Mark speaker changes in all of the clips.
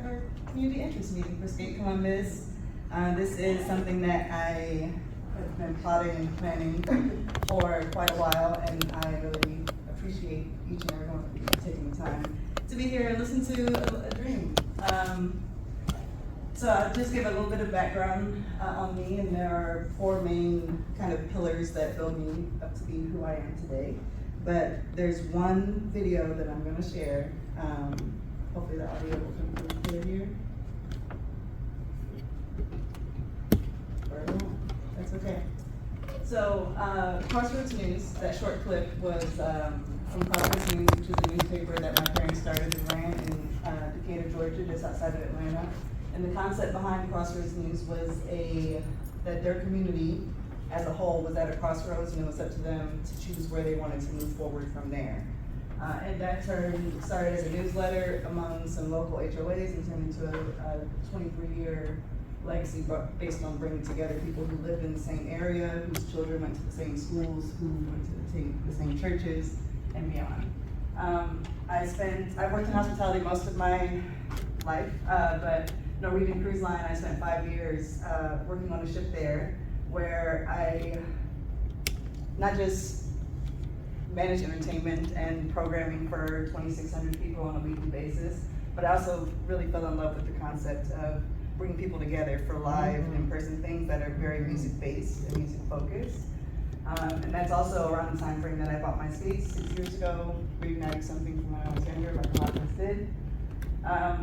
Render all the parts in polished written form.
Speaker 1: have our community interest meeting for Skate Columbus. This is something that I have been plotting and planning for quite a while, and I really appreciate each and every one of you taking the time to be here and listen to a dream. So I'll just give a little bit of background on me, and there are 4 main kind of pillars that build me up to be who I am today. But there's one video that I'm gonna share. Hopefully the audio will come through clear here. Or it won't. That's okay. So Crossroads News, that short clip was from Crossroads News, which is a newspaper that my parents started and ran in Decatur, Georgia, just outside of Atlanta. And the concept behind Crossroads News was that their community as a whole was at a crossroads, and it was up to them to choose where they wanted to move forward from there. And that started as a newsletter among some local HOAs and turned into a 23-year legacy based on bringing together people who lived in the same area, whose children went to the same schools, who went to the same churches, and beyond. I worked in hospitality most of my life, but Norwegian Cruise Line, I spent 5 years working on a ship there, where I not just managed entertainment and programming for 2,600 people on a weekly basis, but I also really fell in love with the concept of bringing people together for live and in-person things that are very music-based and music-focused. And that's also around the time frame that I bought my skates 6 years ago, reigniting something from when I was younger, like a lot of us did.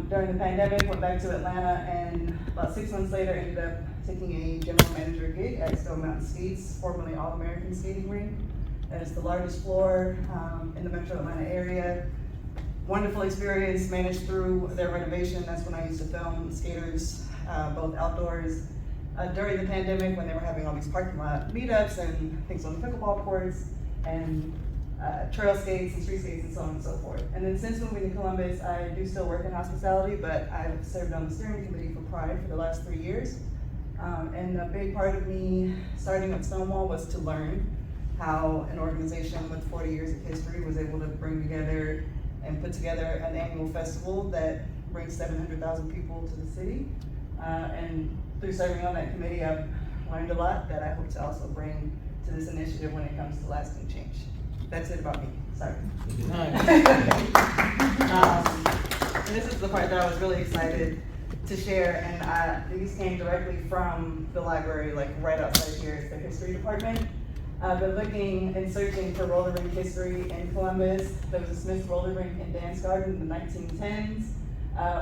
Speaker 1: During the pandemic, went back to Atlanta, and about 6 months later ended up taking a general manager gig at Stone Mountain Skates, formerly All-American Skating Rink. That is the largest floor in the metro Atlanta area. Wonderful experience, managed through their renovation. That's when I used to film skaters, both outdoors. During the pandemic, when they were having all these parking lot meetups and things on the pickleball courts, and trail skates and street skates and so on and so forth. And then since moving to Columbus, I do still work in hospitality, but I've served on the steering committee for Pride for the last 3 years. And a big part of me starting at Stonewall was to learn how an organization with 40 years of history was able to bring together and put together an annual festival that brings 700,000 people to the city. And through serving on that committee, I've learned a lot that I hope to also bring to this initiative when it comes to lasting change. That's it about me, sorry. This is the part that I was really excited to share, and these came directly from the library, like right outside here. It's the history department. I've been looking and searching for roller rink history in Columbus. There was a Smith roller rink and dance garden in the 1910s,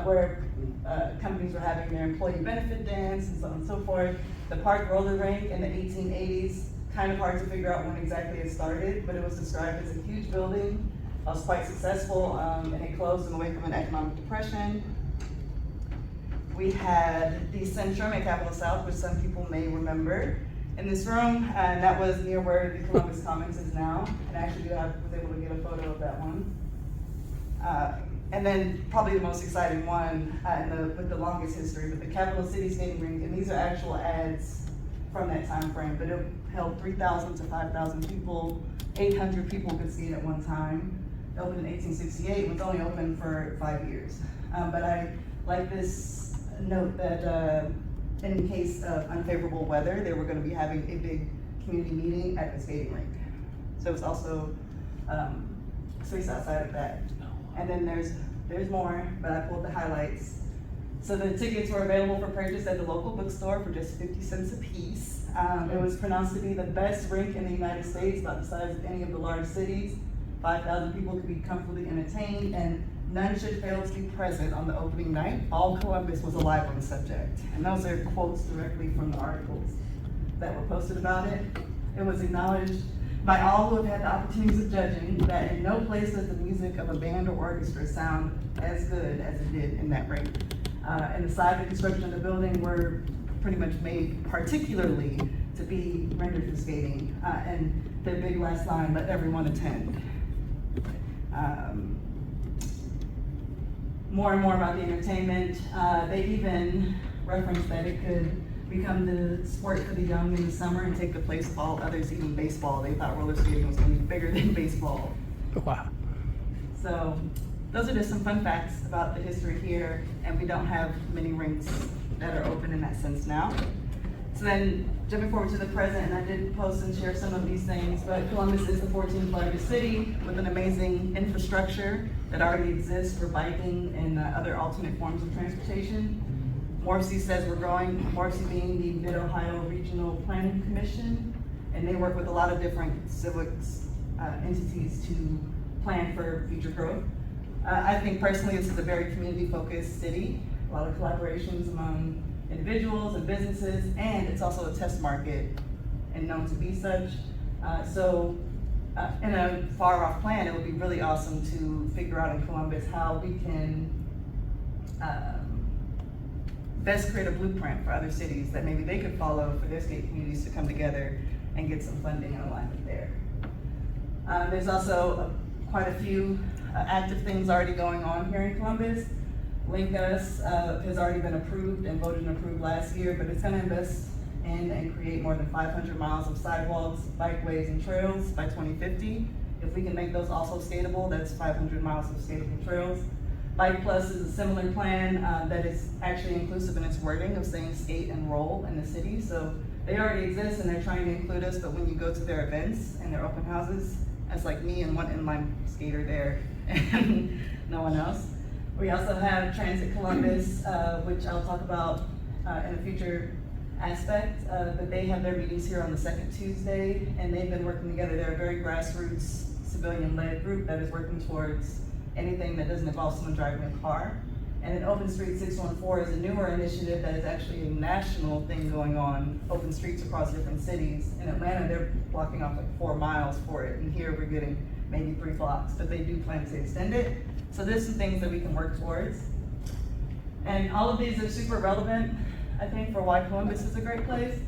Speaker 1: where companies were having their employee benefit dance and so on and so forth. The Park roller rink in the 1880s, kind of hard to figure out when exactly it started, but it was described as a huge building. It was quite successful, and it closed in the wake of an economic depression. We had the Centrum at Capitol South, which some people may remember in this room, and that was near where the Columbus Commons is now. And actually, I was able to get a photo of that one. And then probably the most exciting one, with the longest history, but the Capital City Skating Rink, and these are actual ads from that time frame, but it held 3,000 to 5,000 people. 800 people could skate at one time. It opened in 1868, it was only open for 5 years. But I like this note that in case of unfavorable weather, they were going to be having a big community meeting at the skating rink. So it was also space outside of that. And then there's more, but I pulled the highlights. So the tickets were available for purchase at the local bookstore for just 50 cents a piece. It was pronounced to be the best rink in the United States, about the size of any of the large cities. 5,000 people could be comfortably entertained, and none should fail to be present on the opening night. All Columbus was alive on the subject. And those are quotes directly from the articles that were posted about it. It was acknowledged by all who have had the opportunities of judging that in no place does the music of a band or orchestra sound as good as it did in that rink. And the side and construction of the building were pretty much made particularly to be rendered for skating. And their big last line, let everyone attend. More and more about the entertainment. They even referenced that it could become the sport for the young in the summer and take the place of all others, even baseball. They thought roller skating was going to be bigger than baseball.
Speaker 2: Wow.
Speaker 1: So those are just some fun facts about the history here, and we don't have many rinks that are open in that sense now. So then, jumping forward to the present, and I did post and share some of these things, but Columbus is the 14th largest city with an amazing infrastructure that already exists for biking and other alternate forms of transportation. Morpsey says we're growing, Morpsey being the Mid-Ohio Regional Planning Commission, and they work with a lot of different civics entities to plan for future growth. I think personally this is a very community-focused city, a lot of collaborations among individuals and businesses, and it's also a test market and known to be such. In a far-off plan, it would be really awesome to figure out in Columbus how we can best create a blueprint for other cities that maybe they could follow for their skate communities to come together and get some funding and alignment there. There's also quite a few active things already going on here in Columbus. Link Us has already been approved and voted and approved last year, but it's going to invest in and create more than 500 miles of sidewalks, bikeways, and trails by 2050. If we can make those also skatable, that's 500 miles of skatable trails. Bike Plus is a similar plan that is actually inclusive in its wording of saying skate and roll in the city. So they already exist and they're trying to include us, but when you go to their events and their open houses, it's like me and one inline skater there and no one else. We also have Transit Columbus, which I'll talk about in a future aspect, but they have their meetings here on the second Tuesday, and they've been working together. They're a very grassroots, civilian-led group that is working towards anything that doesn't involve someone driving a car. And then Open Street 614 is a newer initiative that is actually a national thing going on, open streets across different cities. In Atlanta, they're blocking off like 4 miles for it, and here we're getting maybe 3 blocks, but they do plan to extend it. So there's some things that we can work towards. And all of these are super relevant, I think, for why Columbus is a great place.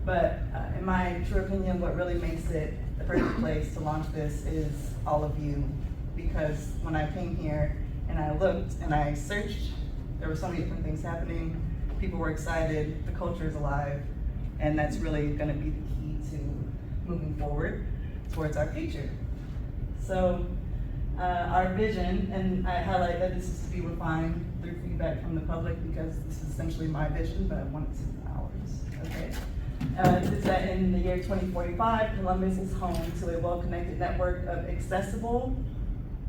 Speaker 1: But in my true opinion, what really makes it the perfect place to launch this is all of you. Because when I came here and I looked and I searched, there were so many different things happening. People were excited, the culture is alive, and that's really gonna be the key to moving forward towards our future. So our vision, and I highlight that this is to be refined through feedback from the public because this is essentially my vision, but I want it to be ours, okay? Is that in the year 2045, Columbus is home to a well-connected network of accessible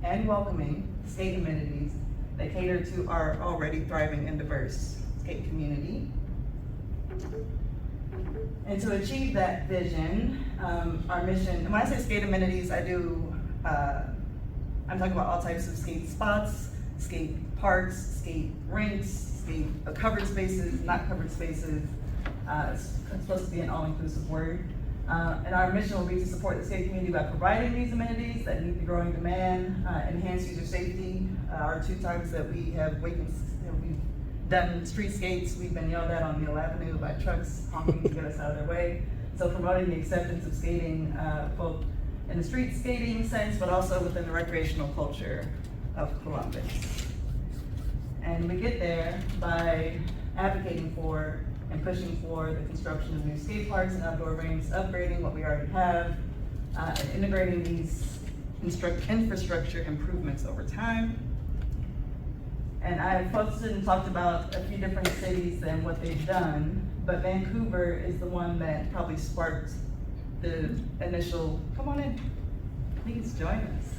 Speaker 1: and welcoming skate amenities that cater to our already thriving and diverse skate community. And to achieve that vision, our mission, and when I say skate amenities, I'm talking about all types of skate spots, skate parks, skate rinks, skate covered spaces, not covered spaces. It's supposed to be an all-inclusive word. And our mission will be to support the skate community by providing these amenities that meet the growing demand, enhance user safety. Our 2 times that we have we've done street skates, we've been yelled at on Neal Avenue by trucks honking to get us out of their way. So promoting the acceptance of skating, both in the street skating sense, but also within the recreational culture of Columbus. And we get there by advocating for and pushing for the construction of new skate parks and outdoor rinks, upgrading what we already have, and integrating these infrastructure improvements over time. And I have posted and talked about a few different cities and what they've done, but Vancouver is the one that probably sparked the initial, come on in, please join us.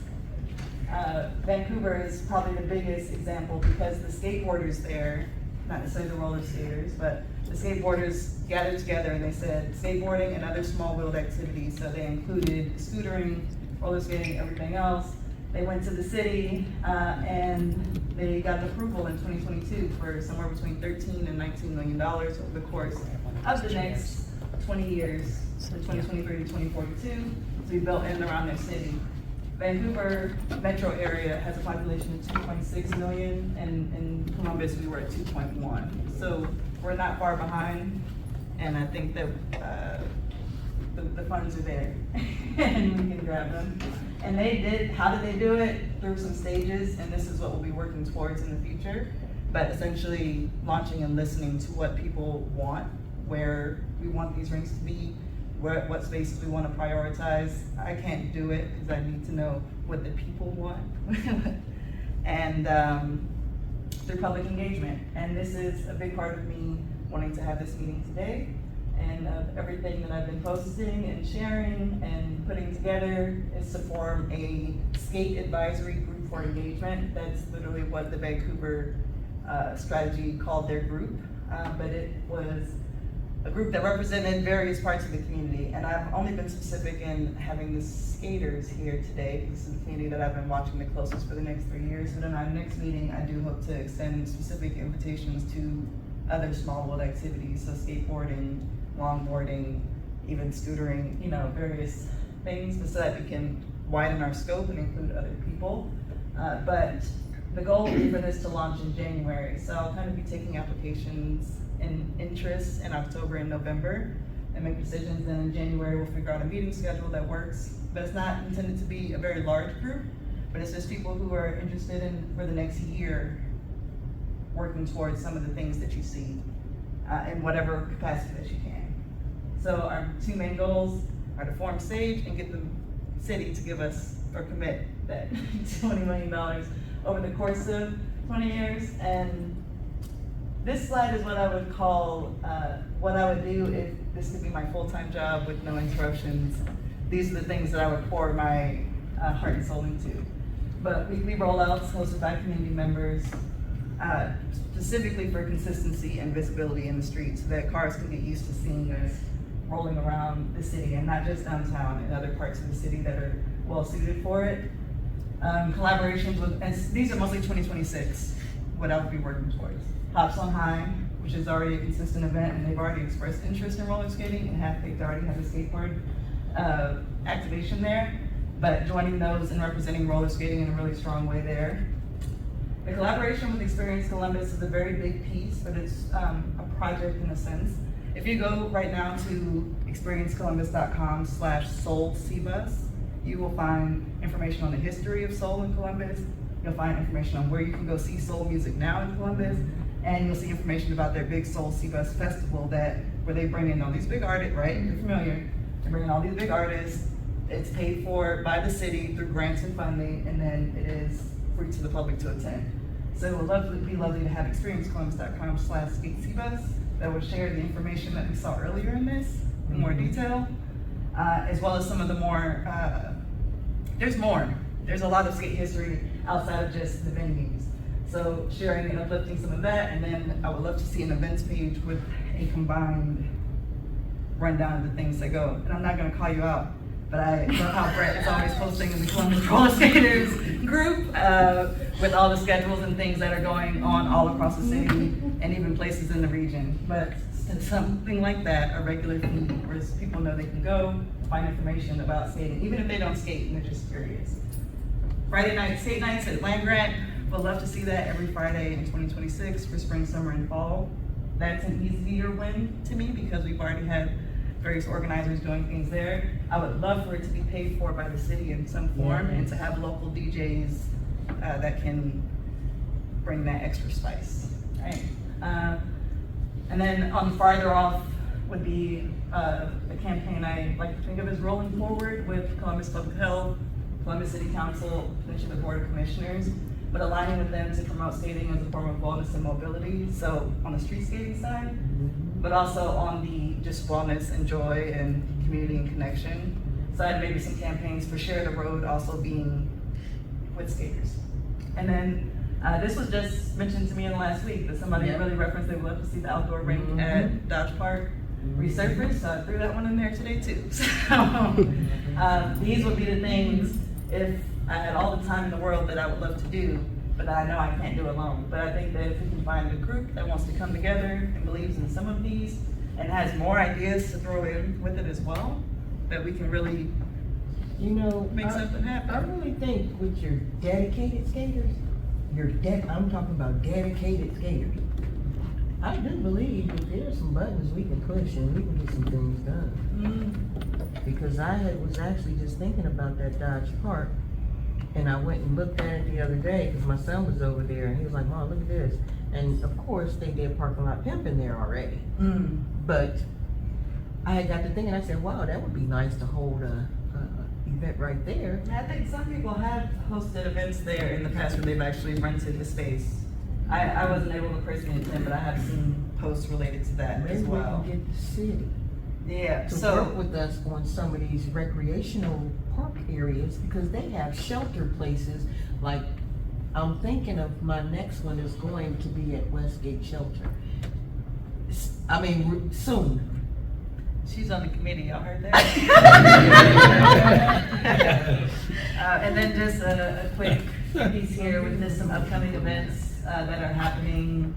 Speaker 1: Vancouver is probably the biggest example because the skateboarders there, not necessarily the roller skaters, but the skateboarders gathered together and they said skateboarding and other small-wheeled activities. So they included scootering, roller skating, everything else. They went to the city and they got approval in 2022 for somewhere between $13 and $19 million over the course of the next 20 years, so 2023 to 2042, to be built in and around their city. Vancouver metro area has a population of 2.6 million, and in Columbus we were at 2.1. So we're not far behind, and I think that the funds are there, and we can grab them. And they did, how did they do it? Through some stages, and this is what we'll be working towards in the future, but essentially launching and listening to what people want, where we want these rinks to be, what spaces we want to prioritize. I can't do it because I need to know what the people want. and through public engagement. And this is a big part of me wanting to have this meeting today, and everything that I've been posting and sharing and putting together is to form a skate advisory group for engagement. That's literally what the Vancouver strategy called their group, but it was a group that represented various parts of the community. And I've only been specific in having the skaters here today because this is the community that I've been watching the closest for the next 3 years. But in our next meeting, I do hope to extend specific invitations to other small world activities, so skateboarding, longboarding, even scootering, you know, various things, so that we can widen our scope and include other people. But the goal will be for this to launch in January, so I'll kind of be taking applications and interests in October and November and make decisions. Then in January we'll figure out a meeting schedule that works, but it's not intended to be a very large group, but it's just people who are interested in, for the next year, working towards some of the things that you see in whatever capacity that you can. So our two main goals are to form SAGE and get the city to give us or commit that $20 million over the course of 20 years. And this slide is what I would call what I would do if this could be my full-time job with no interruptions. These are the things that I would pour my heart and soul into. But weekly rollouts hosted by community members, specifically for consistency and visibility in the streets, so that cars can get used to seeing us rolling around the city, and not just downtown, and other parts of the city that are well suited for it. Collaborations with, and these are mostly 2026, what I would be working towards. Hops on High, which is already a consistent event, and they've already expressed interest in roller skating, and they already have a skateboard activation there, but joining those and representing roller skating in a really strong way there. The collaboration with Experience Columbus is a very big piece, but it's a project in a sense. If you go right now to experiencecolumbus.com/SoulCBus, you will find information on the history of soul in Columbus. You'll find information on where you can go see soul music now in Columbus, and you'll see information about their big Soul CBus festival where they bring in all these big artists, right? You're familiar. They bring in all these big artists. It's paid for by the city through grants and funding, and then it is free to the public to attend. So it would be lovely to have experiencecolumbus.com/SkateCBus that would share the information that we saw earlier in this in more detail, as well as some of the more, there's more. There's a lot of skate history outside of just the venues. So sharing and uplifting some of that, and then I would love to see an events page with a combined rundown of the things that go. And I'm not gonna call you out, but I love how Brett is always posting in the Columbus Rollerskaters group with all the schedules and things that are going on all across the city and even places in the region. But something like that, a regular feed where people know they can go find information about skating, even if they don't skate and they're just curious. Friday night skate nights at Land Grant. Would love to see that every Friday in 2026 for spring, summer, and fall. That's an easier win to me because we've already had various organizers doing things there. I would love for it to be paid for by the city in some form, and to have local DJs that can bring that extra spice, right? And then on farther off would be a campaign I like to think of as rolling forward with Columbus Public Health, Columbus City Council, potentially the Board of Commissioners, but aligning with them to promote skating as a form of wellness and mobility. So on the street skating side, but also on the just wellness and joy and community and connection side, maybe some campaigns for Share the Road also being with skaters. And then this was just mentioned to me in the last week that somebody really referenced they would love to see the outdoor rink at Dodge Park resurfaced, so I threw that one in there today too. So these would be the things, if I had all the time in the world, that I would love to do, but I know I can't do alone. But I think that if we can find a group that wants to come together and believes in some of these and has more ideas to throw in with it as well, that we can really, make something happen.
Speaker 2: I really think with your dedicated skaters, I'm talking about dedicated skaters, I do believe that there's some buttons we can push and we can get some things done. Because I was actually just thinking about that Dodge Park, and I went and looked at it the other day because my son was over there and he was like, "Mom, look at this." And of course they did parking lot pimping there already. But I got to thinking, I said, wow, that would be nice to hold event right there.
Speaker 1: I think some people have hosted events there in the past where they've actually rented the space. I wasn't able to personally attend, but I have seen posts related to that
Speaker 2: Maybe
Speaker 1: as
Speaker 2: we
Speaker 1: well.
Speaker 2: can get the city
Speaker 1: Yeah,
Speaker 2: to
Speaker 1: so,
Speaker 2: work with us on some of these recreational park areas, because they have shelter places. Like, I'm thinking of my next one is going to be at Westgate Shelter. Soon.
Speaker 1: she's on the committee, y'all heard that? And then just a quick piece here with just some upcoming events that are happening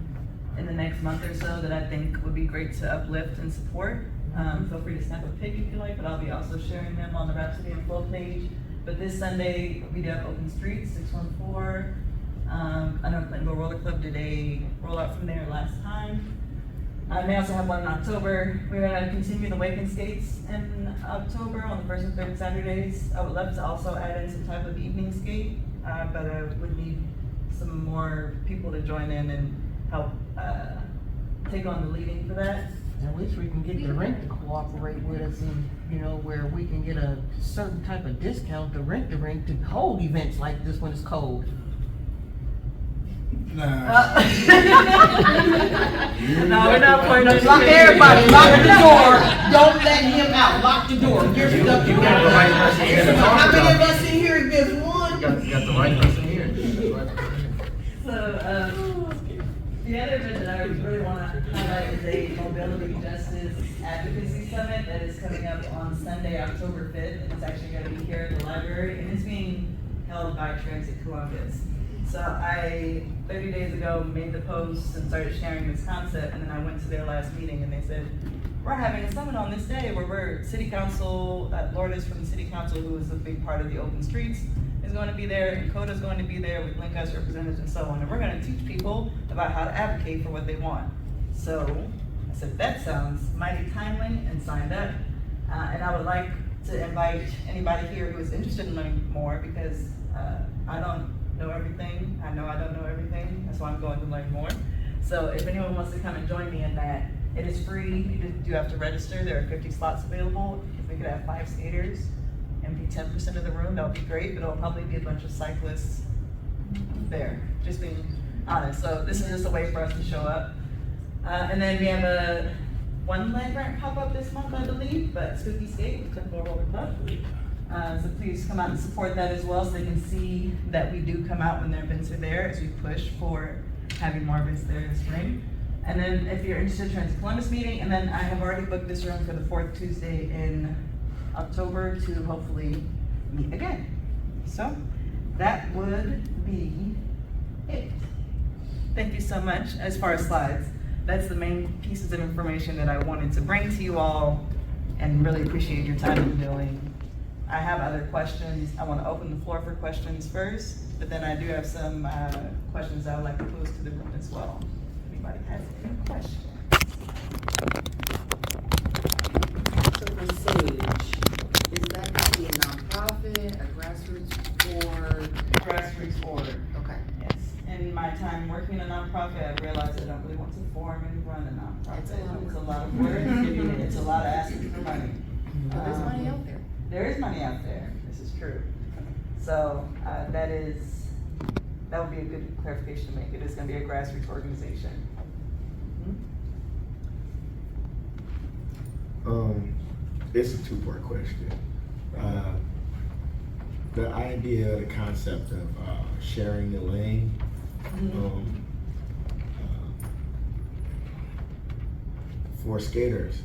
Speaker 1: in the next month or so that I think would be great to uplift and support. Feel free to snap a pic if you like, but I'll be also sharing them on the Rhapsody and Flow page. But this Sunday, we do have Open Streets, 614. I know Glenville Roller Club did a rollout from there last time. They also have one in October. We're gonna continue the Waken Skates in October on the first and third Saturdays. I would love to also add in some type of evening skate, but I would need some more people to join in and help take on the leading for that.
Speaker 2: I wish we can get the rent to cooperate with us, and, where we can get a certain type of discount to rent the rink to hold events like this when it's cold.
Speaker 3: Nah.
Speaker 1: No, we're not pointing at
Speaker 2: Lock everybody, lock the door, don't let him out, lock the door. You're stuck.
Speaker 4: You got the right person here to talk
Speaker 2: How many of
Speaker 4: about.
Speaker 2: us in here if there's one?
Speaker 4: You got the right person here. The right person here.
Speaker 1: So, the other event that I really want to highlight is a Mobility Justice Advocacy Summit that is coming up on Sunday, October 5th, and it's actually going to be here at the library, and it's being held by Transit Columbus. So I, 30 days ago, made the post and started sharing this concept, and then I went to their last meeting and they said, we're having a summit on this day where we're city council, Lourdes from the city council, who is a big part of the Open Streets, is going to be there, and Coda's going to be there with Linkhouse representatives and so on, and we're going to teach people about how to advocate for what they want. So I said, that sounds mighty timely, and signed up. And I would like to invite anybody here who is interested in learning more, because I don't know everything. I know I don't know everything. That's why I'm going to learn more. So if anyone wants to come and join me in that, it is free. You do have to register. There are 50 slots available. If we could have 5 skaters and be 10% of the room, that would be great, but it'll probably be a bunch of cyclists there, just being honest. So this is just a way for us to show up. And then we have one land grant pop up this month, I believe, but Spooky Skate with Glenville Roller Club. So please come out and support that as well, so they can see that we do come out when their events are there, as we push for having more events there in the spring. And then if you're interested in Transit Columbus meeting, and then I have already booked this room for the 4th Tuesday in October to hopefully meet again. So that would be it. Thank you so much. As far as slides, that's the main pieces of information that I wanted to bring to you all, and really appreciate your time in doing. I have other questions. I want to open the floor for questions first, but then I do have some questions I would like to pose to the room as well. If anybody has any questions.
Speaker 5: So for SAGE, is that going to be a nonprofit, a
Speaker 1: Grassroots org.
Speaker 5: Okay.
Speaker 1: Yes. In my time working in a nonprofit, I realized I don't really want to form and run a nonprofit. It's a lot of work. It's a lot of asking for money.
Speaker 5: But there's money out there.
Speaker 1: There is money out there. This is true. So that would be a good clarification to make. It is going to be a grassroots organization.
Speaker 3: It's a 2-part question. The idea, the concept of sharing the lane. For skaters,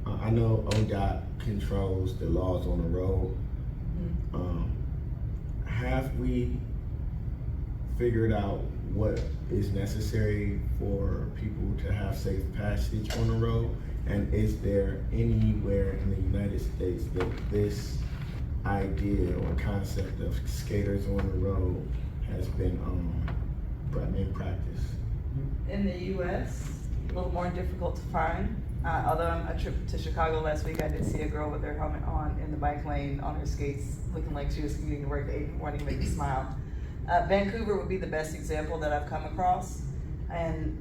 Speaker 3: I know ODOT controls the laws on the road. Have we figured out what is necessary for people to have safe passage on the road? And is there anywhere in the United States that this idea or concept of skaters on the road has been in practice?
Speaker 1: In the U.S., a little more difficult to find. Although on a trip to Chicago last week, I did see a girl with her helmet on in the bike lane on her skates, looking like she was commuting to work at 8 in the morning, made me smile. Vancouver would be the best example that I've come across. And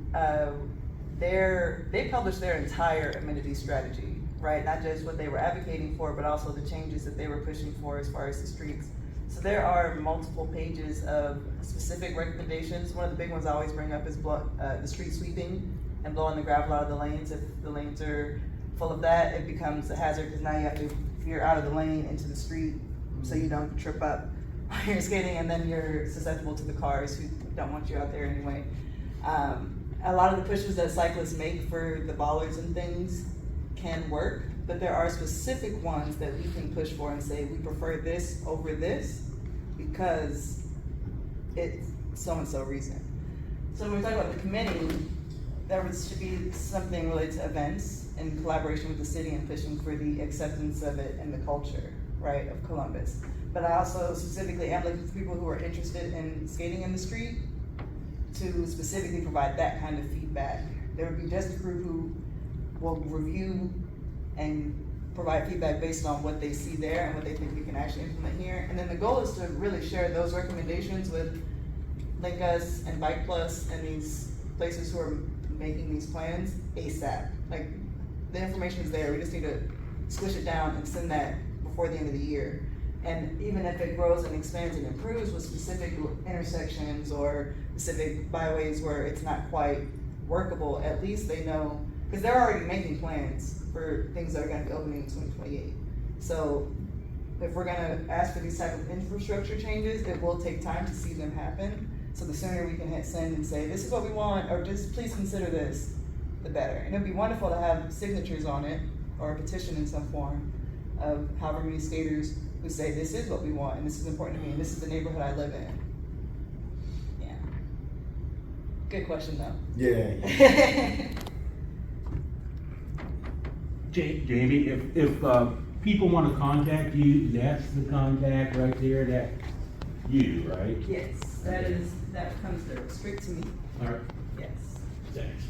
Speaker 1: they published their entire amenity strategy right? Not just what they were advocating for, but also the changes that they were pushing for as far as the streets. So there are multiple pages of specific recommendations. One of the big ones I always bring up is the street sweeping and blowing the gravel out of the lanes. If the lanes are full of that, it becomes a hazard because now you have to veer out of the lane into the street so you don't trip up while you're skating, and then you're susceptible to the cars who don't want you out there anyway. A lot of the pushes that cyclists make for the bollards and things can work, but there are specific ones that we can push for and say, we prefer this over this because it's so-and-so reason. So when we talk about the committee, there should be something related to events in collaboration with the city and pushing for the acceptance of it and the culture, right, of Columbus. But I also specifically am looking for people who are interested in skating in the street to specifically provide that kind of feedback. There would be just a group who will review and provide feedback based on what they see there and what they think we can actually implement here. And then the goal is to really share those recommendations with Link Us and Bike Plus and these places who are making these plans ASAP. Like, the information is there, we just need to squish it down and send that before the end of the year. And even if it grows and expands and improves with specific intersections or specific byways where it's not quite workable, at least they know, because they're already making plans for things that are gonna be opening in 2028. So if we're gonna ask for these type of infrastructure changes, it will take time to see them happen. So the sooner we can hit send and say, this is what we want, or just please consider this, the better. And it'd be wonderful to have signatures on it, or a petition in some form, of however many skaters who say, this is what we want, and this is important to me, and this is the neighborhood I live in. Yeah. Good question, though.
Speaker 3: Yeah.
Speaker 6: Jamie, if people want to contact you, that's the contact right there, that you, right?
Speaker 1: Yes, that comes straight to me.
Speaker 6: All right,
Speaker 1: Yes.
Speaker 6: thanks.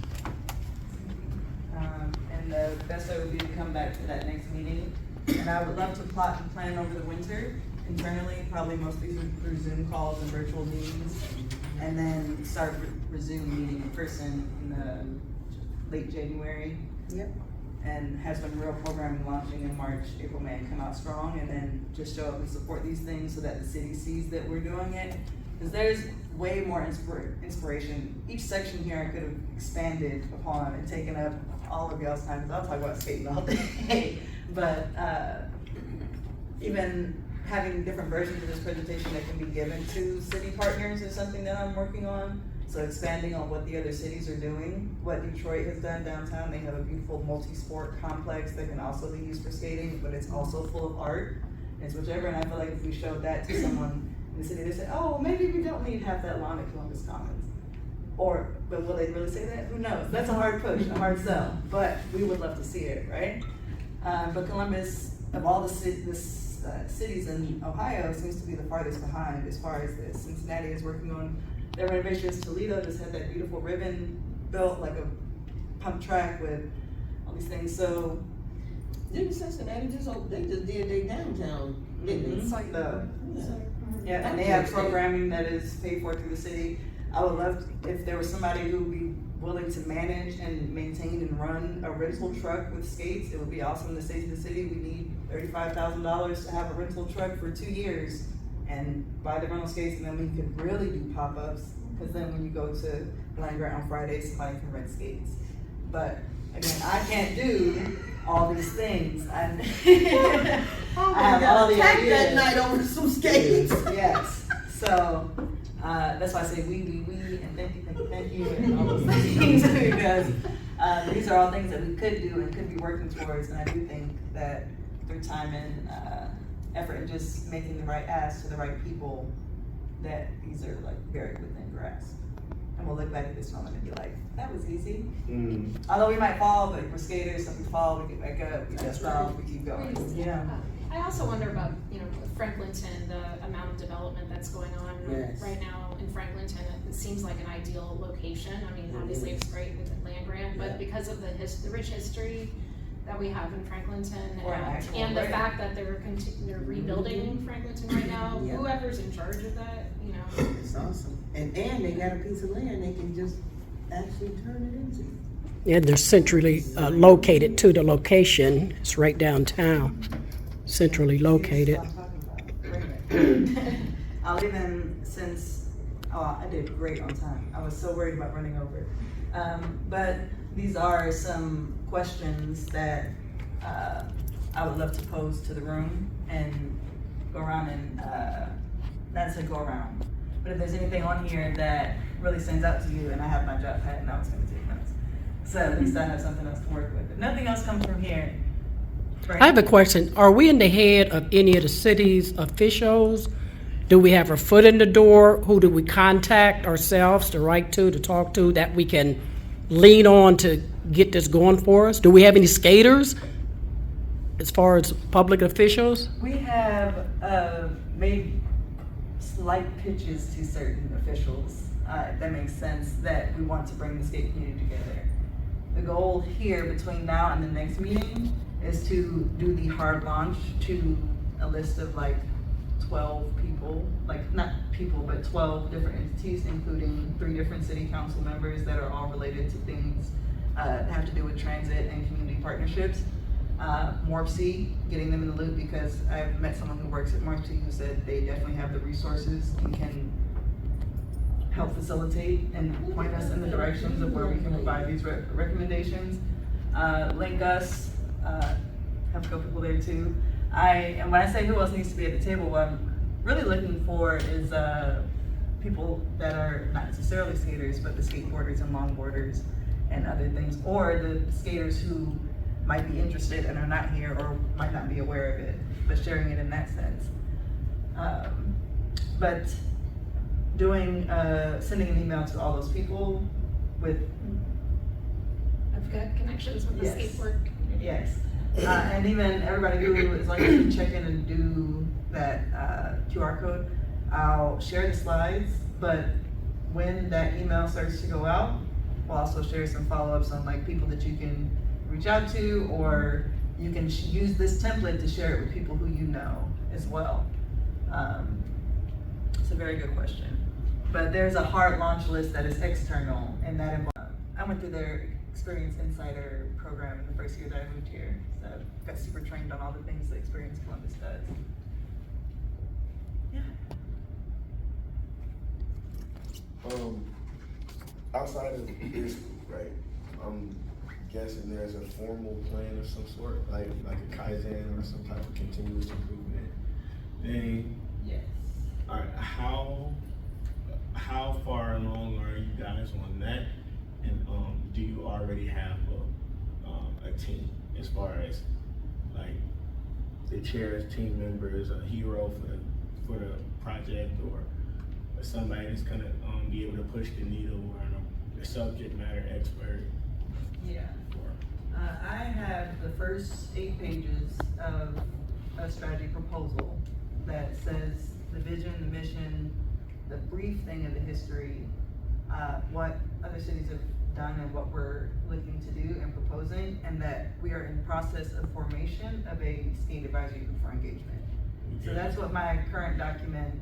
Speaker 1: And the best way would be to come back to that next meeting. And I would love to plot and plan over the winter internally, probably mostly through Zoom calls and virtual meetings. And then start resume meeting in person in the late January.
Speaker 5: Yep.
Speaker 1: And have some real programming launching in March, April, May, and come out strong, and then just show up and support these things so that the city sees that we're doing it. Because there's way more inspiration. Each section here I could have expanded upon and taken up all of y'all's time, because I'll talk about skating all day. But even having different versions of this presentation that can be given to city partners is something that I'm working on. So expanding on what the other cities are doing, what Detroit has done downtown. They have a beautiful multi-sport complex that can also be used for skating, but it's also full of art. And it's whichever, and I feel like if we showed that to someone in the city, they say, oh, maybe we don't need half that lawn at Columbus Commons. But will they really say that? Who knows? That's a hard push, a hard sell, but we would love to see it, right? But Columbus, of all the cities in Ohio, seems to be the farthest behind as far as this. Cincinnati is working on their renovations. Toledo just had that beautiful ribbon built, like a pump track with all these things. So,
Speaker 2: Didn't Cincinnati they just did their downtown, didn't they?
Speaker 1: yeah, and they have programming that is paid for through the city. I would love if there was somebody who would be willing to manage and maintain and run a rental truck with skates. It would be awesome to say to the city, we need $35,000 to have a rental truck for 2 years and buy the rental skates, and then we could really do pop-ups, because then when you go to Land Grant on Fridays, somebody can rent skates. But again, I can't do all these things. I have all the ideas.
Speaker 2: That night over some skates.
Speaker 1: Yes. So that's why I say we, and thank you, and all those things, because these are all things that we could do and could be working towards. And I do think that through time and effort and just making the right ask to the right people, that these are like very within grasp. And we'll look back at this moment and be like, that was easy. Although we might fall, but we're skaters, so we fall, we get back up, we dust off, we keep going. Yeah.
Speaker 7: I also wonder about, Franklinton, the amount of development that's going on
Speaker 2: Yes.
Speaker 7: right now in Franklinton. It seems like an ideal location. I mean, obviously it's great with the land grant, but because of the rich history that we have in Franklinton,
Speaker 1: Or an actual
Speaker 7: and the
Speaker 1: grant.
Speaker 7: fact that they're rebuilding Franklinton right now,
Speaker 2: Yeah.
Speaker 7: whoever's in charge of that,
Speaker 2: It's awesome. And they got a piece of land they can just actually turn it into.
Speaker 8: And they're centrally located to the location. It's right downtown, centrally located.
Speaker 1: See, this is what I'm talking about. Wait a minute. I'll even, since, I did great on time. I was so worried about running over. But these are some questions that I would love to pose to the room and go around and, not to go around, but if there's anything on here that really stands out to you, and I have my job pad and I was gonna take notes. So at least I have something else to work with. If nothing else comes from here.
Speaker 8: I have a question. Are we in the head of any of the city's officials? Do we have our foot in the door? Who do we contact ourselves to write to talk to, that we can lean on to get this going for us? Do we have any skaters as far as public officials?
Speaker 1: We have made slight pitches to certain officials, if that makes sense, that we want to bring the skate community together. The goal here between now and the next meeting is to do the hard launch to a list of like 12 people, like not people, but 12 different entities, including 3 different city council members that are all related to things that have to do with transit and community partnerships. MORPC, getting them in the loop, because I've met someone who works at MORPC who said they definitely have the resources and can help facilitate and point us in the directions of where we can provide these recommendations. Link us, have a couple people there too. And when I say who else needs to be at the table, what I'm really looking for is people that are not necessarily skaters, but the skateboarders and longboarders and other things, or the skaters who might be interested and are not here or might not be aware of it, but sharing it in that sense. But doing, sending an email to all those people with.
Speaker 7: I've got connections with the
Speaker 1: Yes.
Speaker 7: skateboard community.
Speaker 1: Yes, and even everybody who, as long as you check in and do that QR code, I'll share the slides, but when that email starts to go out, we'll also share some follow-ups on like people that you can reach out to, or you can use this template to share it with people who you know as well. It's a very good question. But there's a hard launch list that is external, and that involves, I went through their Experience Insider program in the first year that I moved here. So I got super trained on all the things that Experience Columbus does. Yeah.
Speaker 3: Outside of this, right, I'm guessing there's a formal plan of some sort, like a Kaizen or some type of continuous improvement thing.
Speaker 1: Yes.
Speaker 3: All right, how far along are you guys on that? And do you already have a team as far as like the chair's team members, a hero for the project, or somebody that's gonna be able to push the needle, or a subject matter expert?
Speaker 1: Yeah. I have the first 8 pages of a strategy proposal that says the vision, the mission, the brief thing of the history, what other cities have done and what we're looking to do and proposing, and that we are in process of formation of a skate advisory group for engagement. So that's what my current document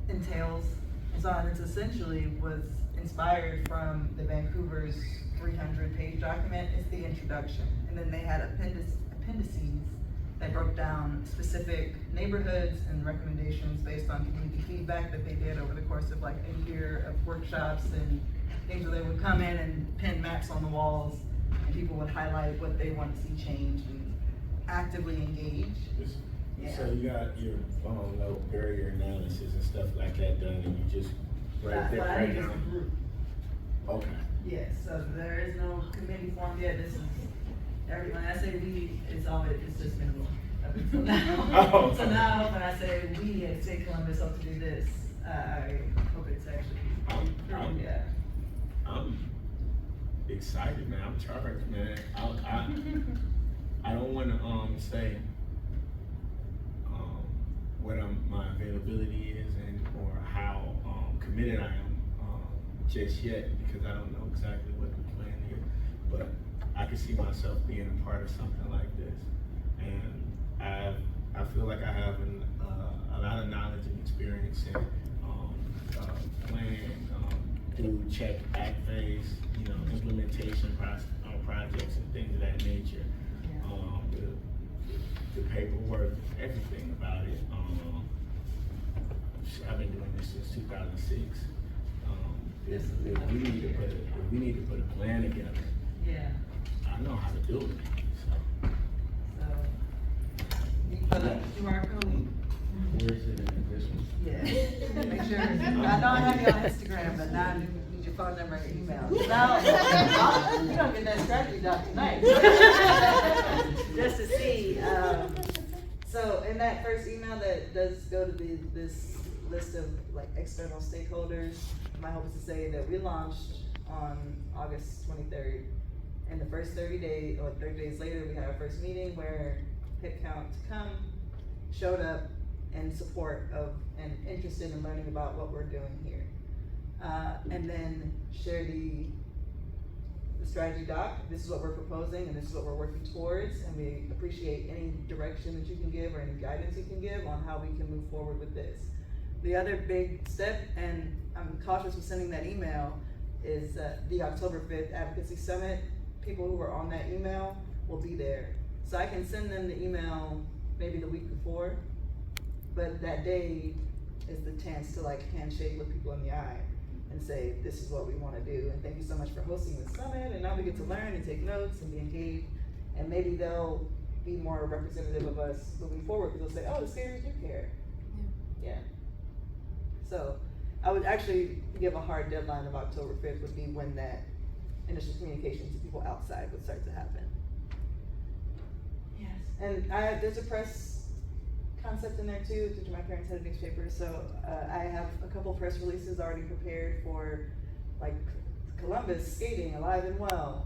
Speaker 1: entails. And so it's essentially was inspired from the Vancouver's 300-page document. It's the introduction. And then they had appendices that broke down specific neighborhoods and recommendations based on community feedback that they did over the course of like a year of workshops and things where they would come in and pin maps on the walls, and people would highlight what they want to see changed and actively engage. Yeah.
Speaker 3: So you got your low barrier analysis and stuff like that done, and you just right there, right now. Okay.
Speaker 1: Yes, so there is no committee formed yet. This is, when I say we, it's just minimal up until now.
Speaker 3: Oh.
Speaker 1: So now when I say we at State Columbus hope to do this, I hope it's actually, yeah.
Speaker 3: I'm excited, man. I'm charged, man. I don't want to say what my availability is and or how committed I am just yet, because I don't know exactly what the plan is. But I can see myself being a part of something like this, and I feel like I have a lot of knowledge and experience in planning, do check, act phase, implementation projects and things of that nature. The paperwork, everything about it. I've been doing this since 2006. If we need to put a plan together,
Speaker 1: Yeah,
Speaker 3: I know how to do it. So
Speaker 1: so, you put a QR code?
Speaker 3: where is it in this one?
Speaker 1: Yeah, make sure, I know I have you on Instagram, but now I need your phone number and your email. Now, you don't get that strategy doc tonight. Just to see, so in that first email that does go to this list of like external stakeholders, my hope is to say that we launched on August 23rd. And the first 30 days, or 30 days later, we had our first meeting where headcount to come showed up in support of and interested in learning about what we're doing here. And then share the strategy doc. This is what we're proposing and this is what we're working towards. And we appreciate any direction that you can give or any guidance you can give on how we can move forward with this. The other big step, and I'm cautious with sending that email, is the October 5th Advocacy Summit. People who are on that email will be there. So I can send them the email maybe the week before, but that day is the chance to like handshake with people in the eye and say, this is what we wanna do, and thank you so much for hosting this summit, and now we get to learn and take notes and be engaged, and maybe they'll be more representative of us moving forward, because they'll say, oh, the skaters do care. Yeah. So I would actually give a hard deadline of October 5th would be when that initial communication to people outside would start to happen. Yes, and there's a press concept in there too. My parents had a newspaper, so I have a couple press releases already prepared for like Columbus skating alive and well,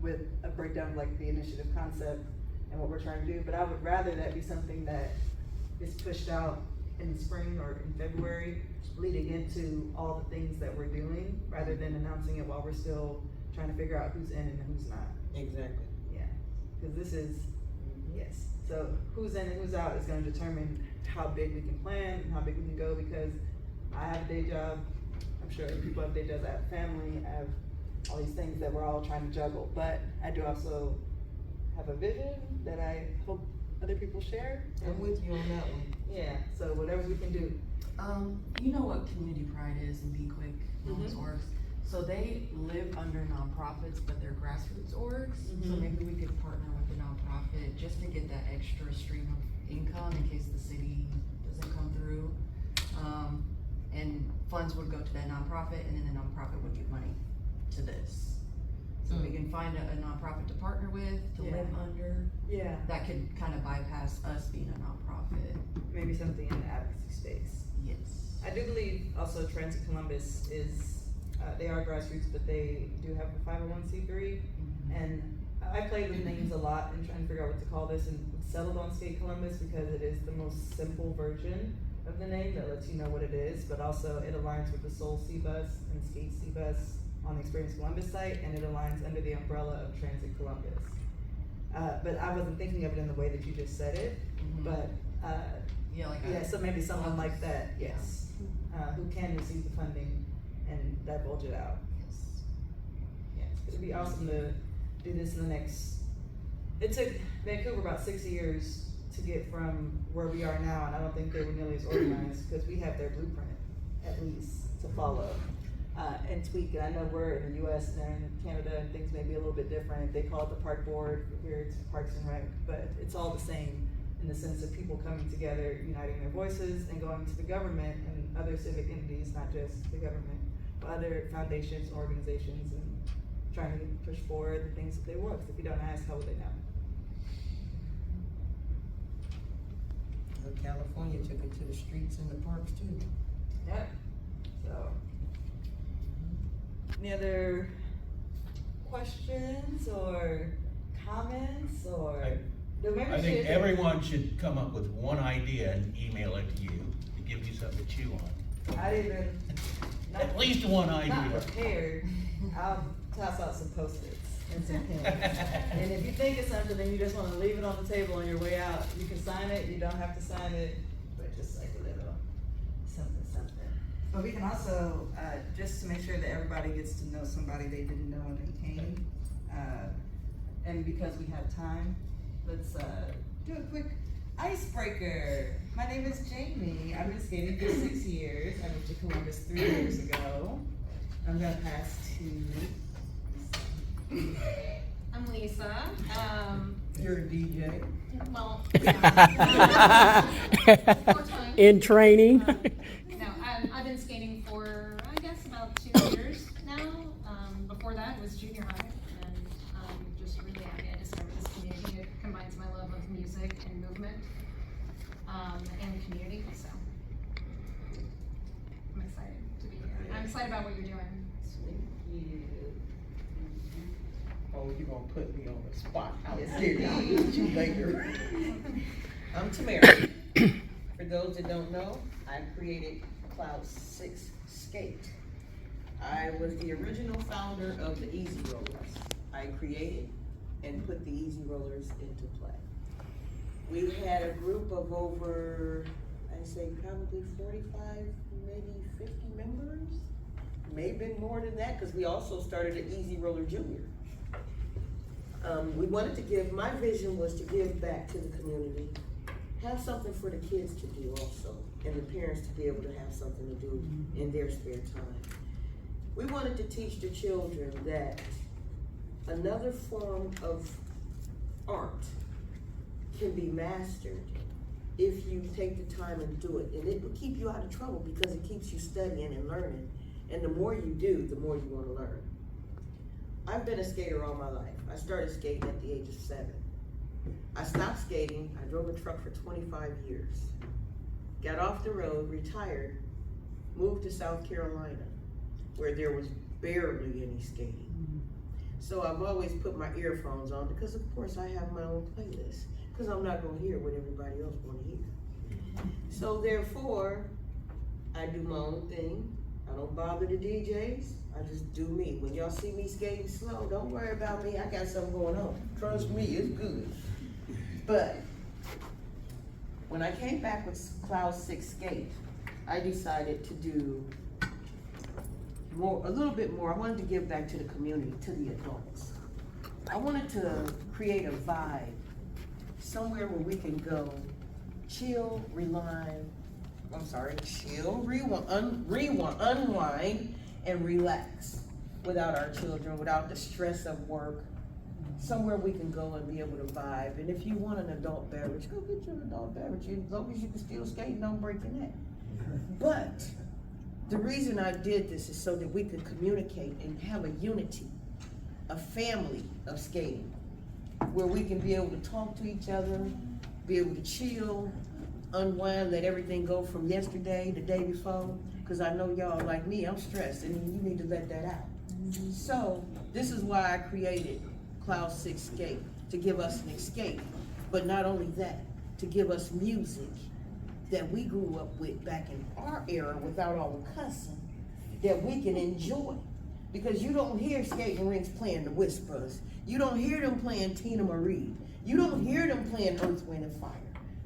Speaker 1: with a breakdown of like the initiative concept and what we're trying to do. But I would rather that be something that is pushed out in the spring or in February, leading into all the things that we're doing, rather than announcing it while we're still trying to figure out who's in and who's not.
Speaker 2: Exactly.
Speaker 1: Yeah, because this is, yes. So who's in and who's out is gonna determine how big we can plan and how big we can go, because I have a day job, I'm sure people have day jobs, I have family, I have all these things that we're all trying to juggle, but I do also have a vision that I hope other people share.
Speaker 5: I'm with you on that one.
Speaker 1: Yeah, so whatever we can do.
Speaker 5: You know what Community Pride is and Be Quick, those orgs? So they live under nonprofits, but they're grassroots orgs. So maybe we could partner with a nonprofit just to get that extra stream of income in case the city doesn't come through. And funds would go to that nonprofit, and then the nonprofit would give money to this. So we can find a nonprofit to partner with, to live under.
Speaker 1: Yeah.
Speaker 5: That could kind of bypass us being a nonprofit.
Speaker 1: Maybe something in the advocacy space.
Speaker 5: Yes.
Speaker 1: I do believe also Transit Columbus is, they are grassroots, but they do have a 501c3. And I played with names a lot and trying to figure out what to call this, and settled on Skate Columbus because it is the most simple version of the name that lets you know what it is, but also it aligns with the Soul C-Bus and Skate C-Bus on the Experience Columbus site, and it aligns under the umbrella of Transit Columbus. But I wasn't thinking of it in the way that you just said it, but yeah, so maybe someone like that, yes, who can receive the funding and divulge it out. Yes, it'd be awesome to do this in the next, it took Vancouver about 6 years to get from where we are now, and I don't think they were nearly as organized, because we have their blueprint, at least, to follow. And tweak, and I know we're in the US and they're in Canada and things may be a little bit different. They call it the park board, here it's Parks and Rec, but it's all the same in the sense of people coming together, uniting their voices, and going to the government and other civic entities, not just the government, but other foundations and organizations, and trying to push forward the things that they want, because if you don't ask, how would they know?
Speaker 2: Well, California took it to the streets and the parks too.
Speaker 1: Yep, so. Any other questions or comments or?
Speaker 9: I think everyone should come up with one idea and email it to you to give you something to chew on.
Speaker 1: I didn't,
Speaker 9: At least one
Speaker 1: not
Speaker 9: idea.
Speaker 1: prepared. I'll toss out some Post-its and some pens. And if you think of something and you just wanna leave it on the table on your way out, you can sign it, you don't have to sign it, but just like a little something. But we can also, just to make sure that everybody gets to know somebody they didn't know when they came, and because we have time, let's do a quick icebreaker. My name is Jamie. I've been skating for 6 years. I moved to Columbus 3 years ago. I'm gonna pass to.
Speaker 7: I'm Lisa.
Speaker 2: You're a DJ.
Speaker 7: Well,
Speaker 8: In training.
Speaker 7: no, I've been skating for, I guess, about 2 years now. Before that was junior high, and I'm just really happy I discovered this community. It combines my love of music and movement, and community, so I'm excited to be here. I'm excited about what you're doing.
Speaker 2: Oh, you gonna put me on the spot out there, I'll get you later. I'm Tamara. For those that don't know, I created Cloud 6 Skate. I was the original founder of the Easy Rollers. I created and put the Easy Rollers into play. We had a group of over, I'd say probably 45, maybe 50 members. May have been more than that, because we also started an Easy Roller Junior. We wanted to give, my vision was to give back to the community, have something for the kids to do also, and the parents to be able to have something to do in their spare time. We wanted to teach the children that another form of art can be mastered if you take the time and do it. And it will keep you out of trouble because it keeps you studying and learning. And the more you do, the more you want to learn. I've been a skater all my life. I started skating at the age of 7. I stopped skating. I drove a truck for 25 years. Got off the road, retired, moved to South Carolina, where there was barely any skating. So I've always put my earphones on because of course I have my own playlist, because I'm not gonna hear what everybody else wanna hear. So therefore, I do my own thing. I don't bother the DJs, I just do me. When y'all see me skating slow, don't worry about me, I got something going on. Trust me, it's good. But when I came back with Cloud 6 Skate, I decided to do more, a little bit more. I wanted to give back to the community, to the adults. I wanted to create a vibe, somewhere where we can go, chill, unwind, and relax without our children, without the stress of work. Somewhere we can go and be able to vibe. And if you want an adult beverage, go get your adult beverage, as long as you can still skate and don't break your neck. But the reason I did this is so that we could communicate and have a unity, a family of skating, where we can be able to talk to each other, be able to chill, unwind, let everything go from yesterday, the day before, because I know y'all like me, I'm stressed, and you need to let that out. So this is why I created Cloud 6 Skate, to give us an escape, but not only that, to give us music that we grew up with back in our era without all the cussing, that we can enjoy. Because you don't hear skating rinks playing the Whispers. You don't hear them playing Tina Marie. You don't hear them playing Earth, Wind, and Fire.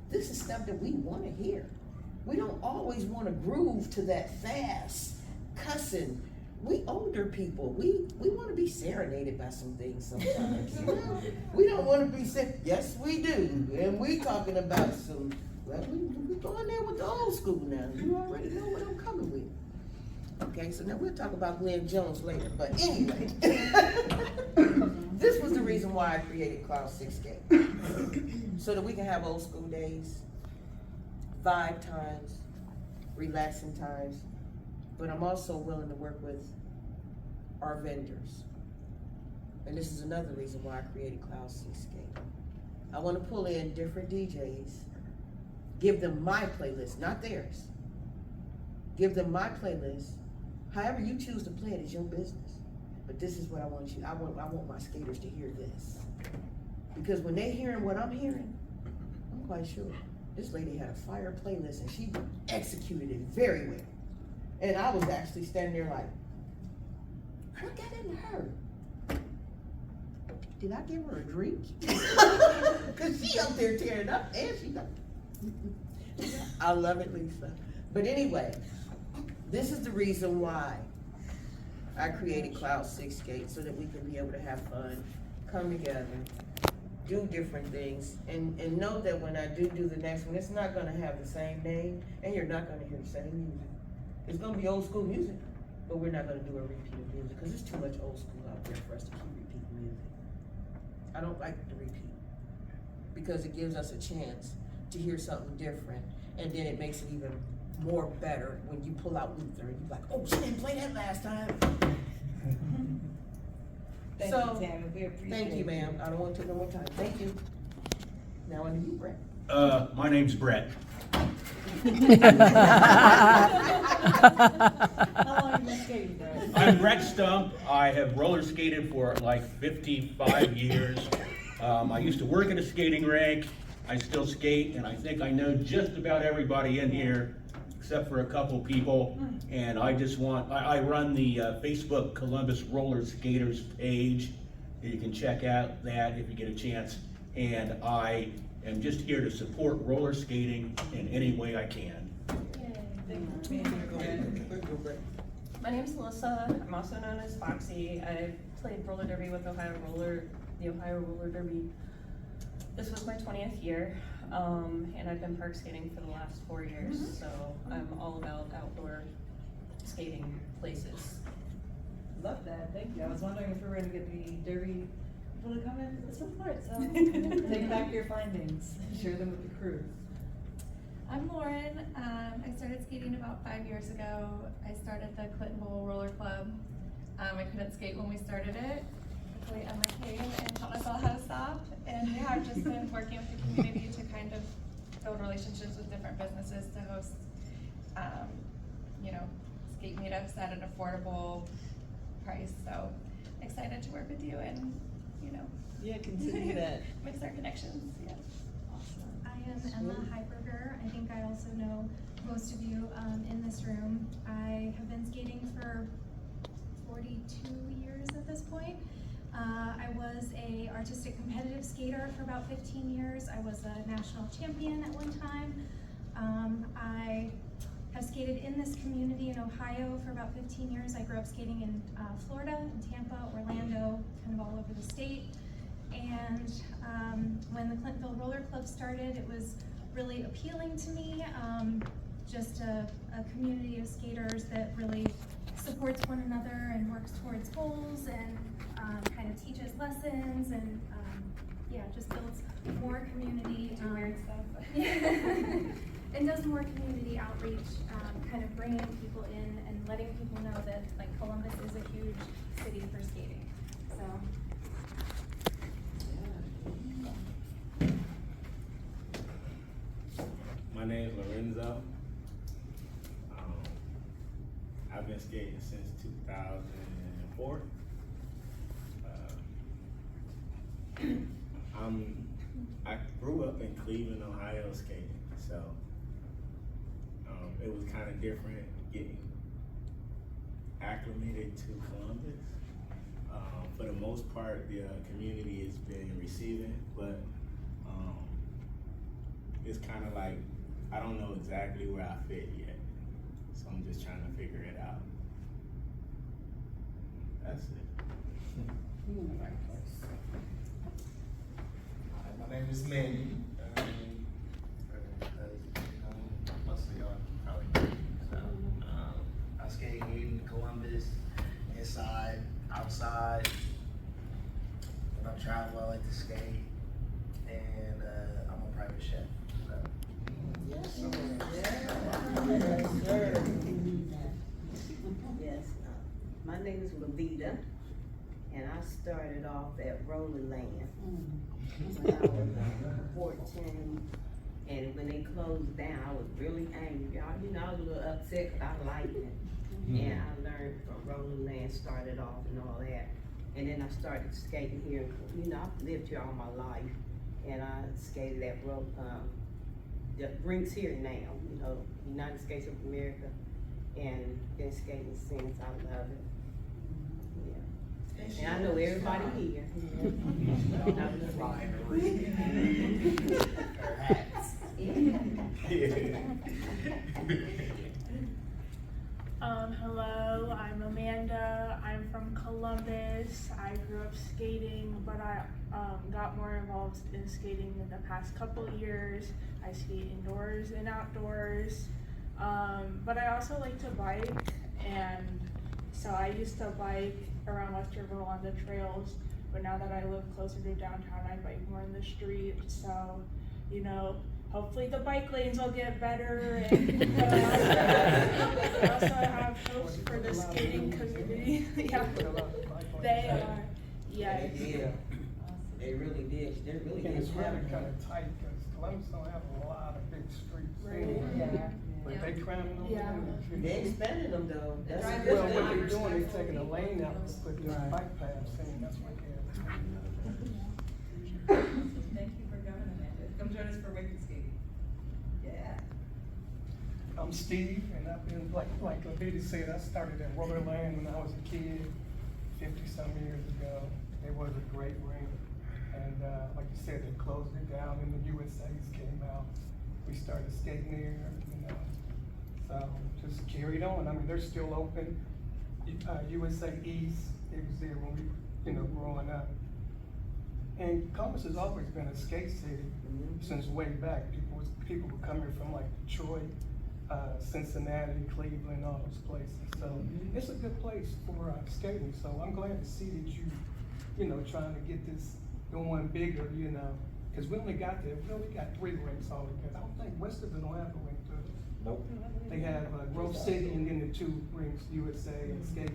Speaker 2: This is stuff that we want to hear. We don't always want to groove to that fast cussing. We older people, we want to be serenaded by some things sometimes. You know? We don't want to be yes we do. And we talking about some, well, we going there with the old school now. You already know what I'm coming with. Okay, so now we'll talk about Glenn Jones later, but anyway. This was the reason why I created Cloud 6 Skate. So that we can have old school days, vibe times, relaxing times, but I'm also willing to work with our vendors. And this is another reason why I created Cloud 6 Skate. I want to pull in different DJs, give them my playlist, not theirs. Give them my playlist. However you choose to play it is your business. But this is what I want I want my skaters to hear this. Because when they hearing what I'm hearing, I'm quite sure this lady had a fire playlist and she executed it very well. And I was actually standing there like, what got into her? Did I give her a drink? Cause she up there tearing up and she like, I love it, Lisa. But anyway, This is the reason why I created Cloud Six Skate, so that we can be able to have fun, come together, do different things, and know that when I do the next one, it's not gonna have the same name, and you're not gonna hear the same music. It's gonna be old school music, but we're not gonna do a repeat of music, because there's too much old school out there for us to keep repeating music. I don't like the repeat, because it gives us a chance to hear something different, and then it makes it even more better when you pull out Luther and you're like, oh, she didn't play that last time.
Speaker 1: Thank
Speaker 2: So,
Speaker 1: you, Tammy, we appreciate it.
Speaker 2: Thank you, ma'am. I don't want to take no more time. Thank you. Now on to you, Brett.
Speaker 9: My name's Brett.
Speaker 1: How long have you been skating, Brett?
Speaker 9: I'm Brett Stump. I have roller skated for like 55 years. I used to work at a skating rink. I still skate, and I think I know just about everybody in here, except for a couple people. And I just want, I run the Facebook Columbus Rollerskaters page. You can check out that if you get a chance. And I am just here to support roller skating in any way I can.
Speaker 10: My name's Alyssa. I'm also known as Foxy. I played roller derby with the Ohio Roller Derby. This was my 20th year, and I've been park skating for the last 4 years, so I'm all about outdoor skating places.
Speaker 1: Love that, thank you. I was wondering if we were gonna get the derby people to come in to support, so take back your findings, share them with the crew.
Speaker 11: I'm Lauren. I started skating about 5 years ago. I started the Clinton Bowl Roller Club. I couldn't skate when we started it. Luckily, Emma came and taught us all how to stop. And yeah, I've just been working with the community to kind of build relationships with different businesses to host, skate meetups at an affordable price. So excited to work with you and,
Speaker 1: Yeah, continue that.
Speaker 11: mix our connections. Yeah.
Speaker 7: I am Emma Heiberger. I think I also know most of you in this room. I have been skating for 42 years at this point. I was a artistic competitive skater for about 15 years. I was a national champion at one time. I have skated in this community in Ohio for about 15 years. I grew up skating in Florida, in Tampa, Orlando, kind of all over the state. And when the Clintonville Roller Club started, it was really appealing to me. Just a community of skaters that really supports one another and works towards goals and kind of teaches lessons and just builds more community.
Speaker 11: Weird stuff.
Speaker 7: And does more community outreach, kind of bringing people in and letting people know that Columbus is a huge city for skating. So.
Speaker 3: My name is Lorenzo. I've been skating since 2004. I grew up in Cleveland, Ohio skating, so it was kind of different getting acclimated to Columbus. For the most part, the community has been receiving, but it's kind of like, I don't know exactly where I fit yet, so I'm just trying to figure it out. That's it.
Speaker 12: My name is Manny. Most of y'all probably know. So, I skate in Columbus, inside, outside. When I travel, I like to skate, and I'm a private chef. So.
Speaker 2: Yes, sir.
Speaker 13: Yes, my name is Levita, and I started off at Rollerland when I was 14, and when they closed down, I was really angry. I was a little upset because I liked it, and I learned from Rollerland, started off and all that, and then I started skating here. I've lived here all my life, and I skated at the rinks here now, United States of America, and been skating since. I love it. Yeah. And I know everybody here.
Speaker 12: Her hats.
Speaker 14: Hello, I'm Amanda. I'm from Columbus. I grew up skating, but I got more involved in skating in the past couple of years. I skate indoors and outdoors. But I also like to bike, and so I used to bike around Westerville on the trails, but now that I live closer to downtown, I bike more in the street. So, you know, hopefully the bike lanes will get better, and I also have hopes for the skating community. Yeah, they are. Yeah.
Speaker 2: They really did. They really did.
Speaker 15: And it's really kind of tight because Columbus don't have a lot of big streets.
Speaker 14: Right.
Speaker 15: Yeah. But they cramming them in.
Speaker 2: They expanded them though. That's a
Speaker 15: Well,
Speaker 2: good
Speaker 15: what
Speaker 2: thing.
Speaker 15: they're doing, they're taking a lane out to put this bike paths in, that's what they're.
Speaker 1: Thank you for coming, Amanda. Come join us for Wicked Skating. Yeah.
Speaker 15: I'm Steve, and I've been, like Lavita said, I started at Rollerland when I was a kid, 50-some years ago. It was a great rink, and like you said, they closed it down, and the USA's came out. We started skating there, you know, so just carried on. I mean, they're still open. USA East, it was there when we, you know, growing up. And Columbus has always been a skate city since way back. People were coming from like Detroit, Cincinnati, Cleveland, all those places. So it's a good place for skating. So I'm glad to see that you know, trying to get this going bigger, you know, because we only got 3 rinks all together. I don't think Westerville don't have a rink, do they?
Speaker 2: Nope.
Speaker 15: They have Grove City and then the 2 rinks, USA and skate.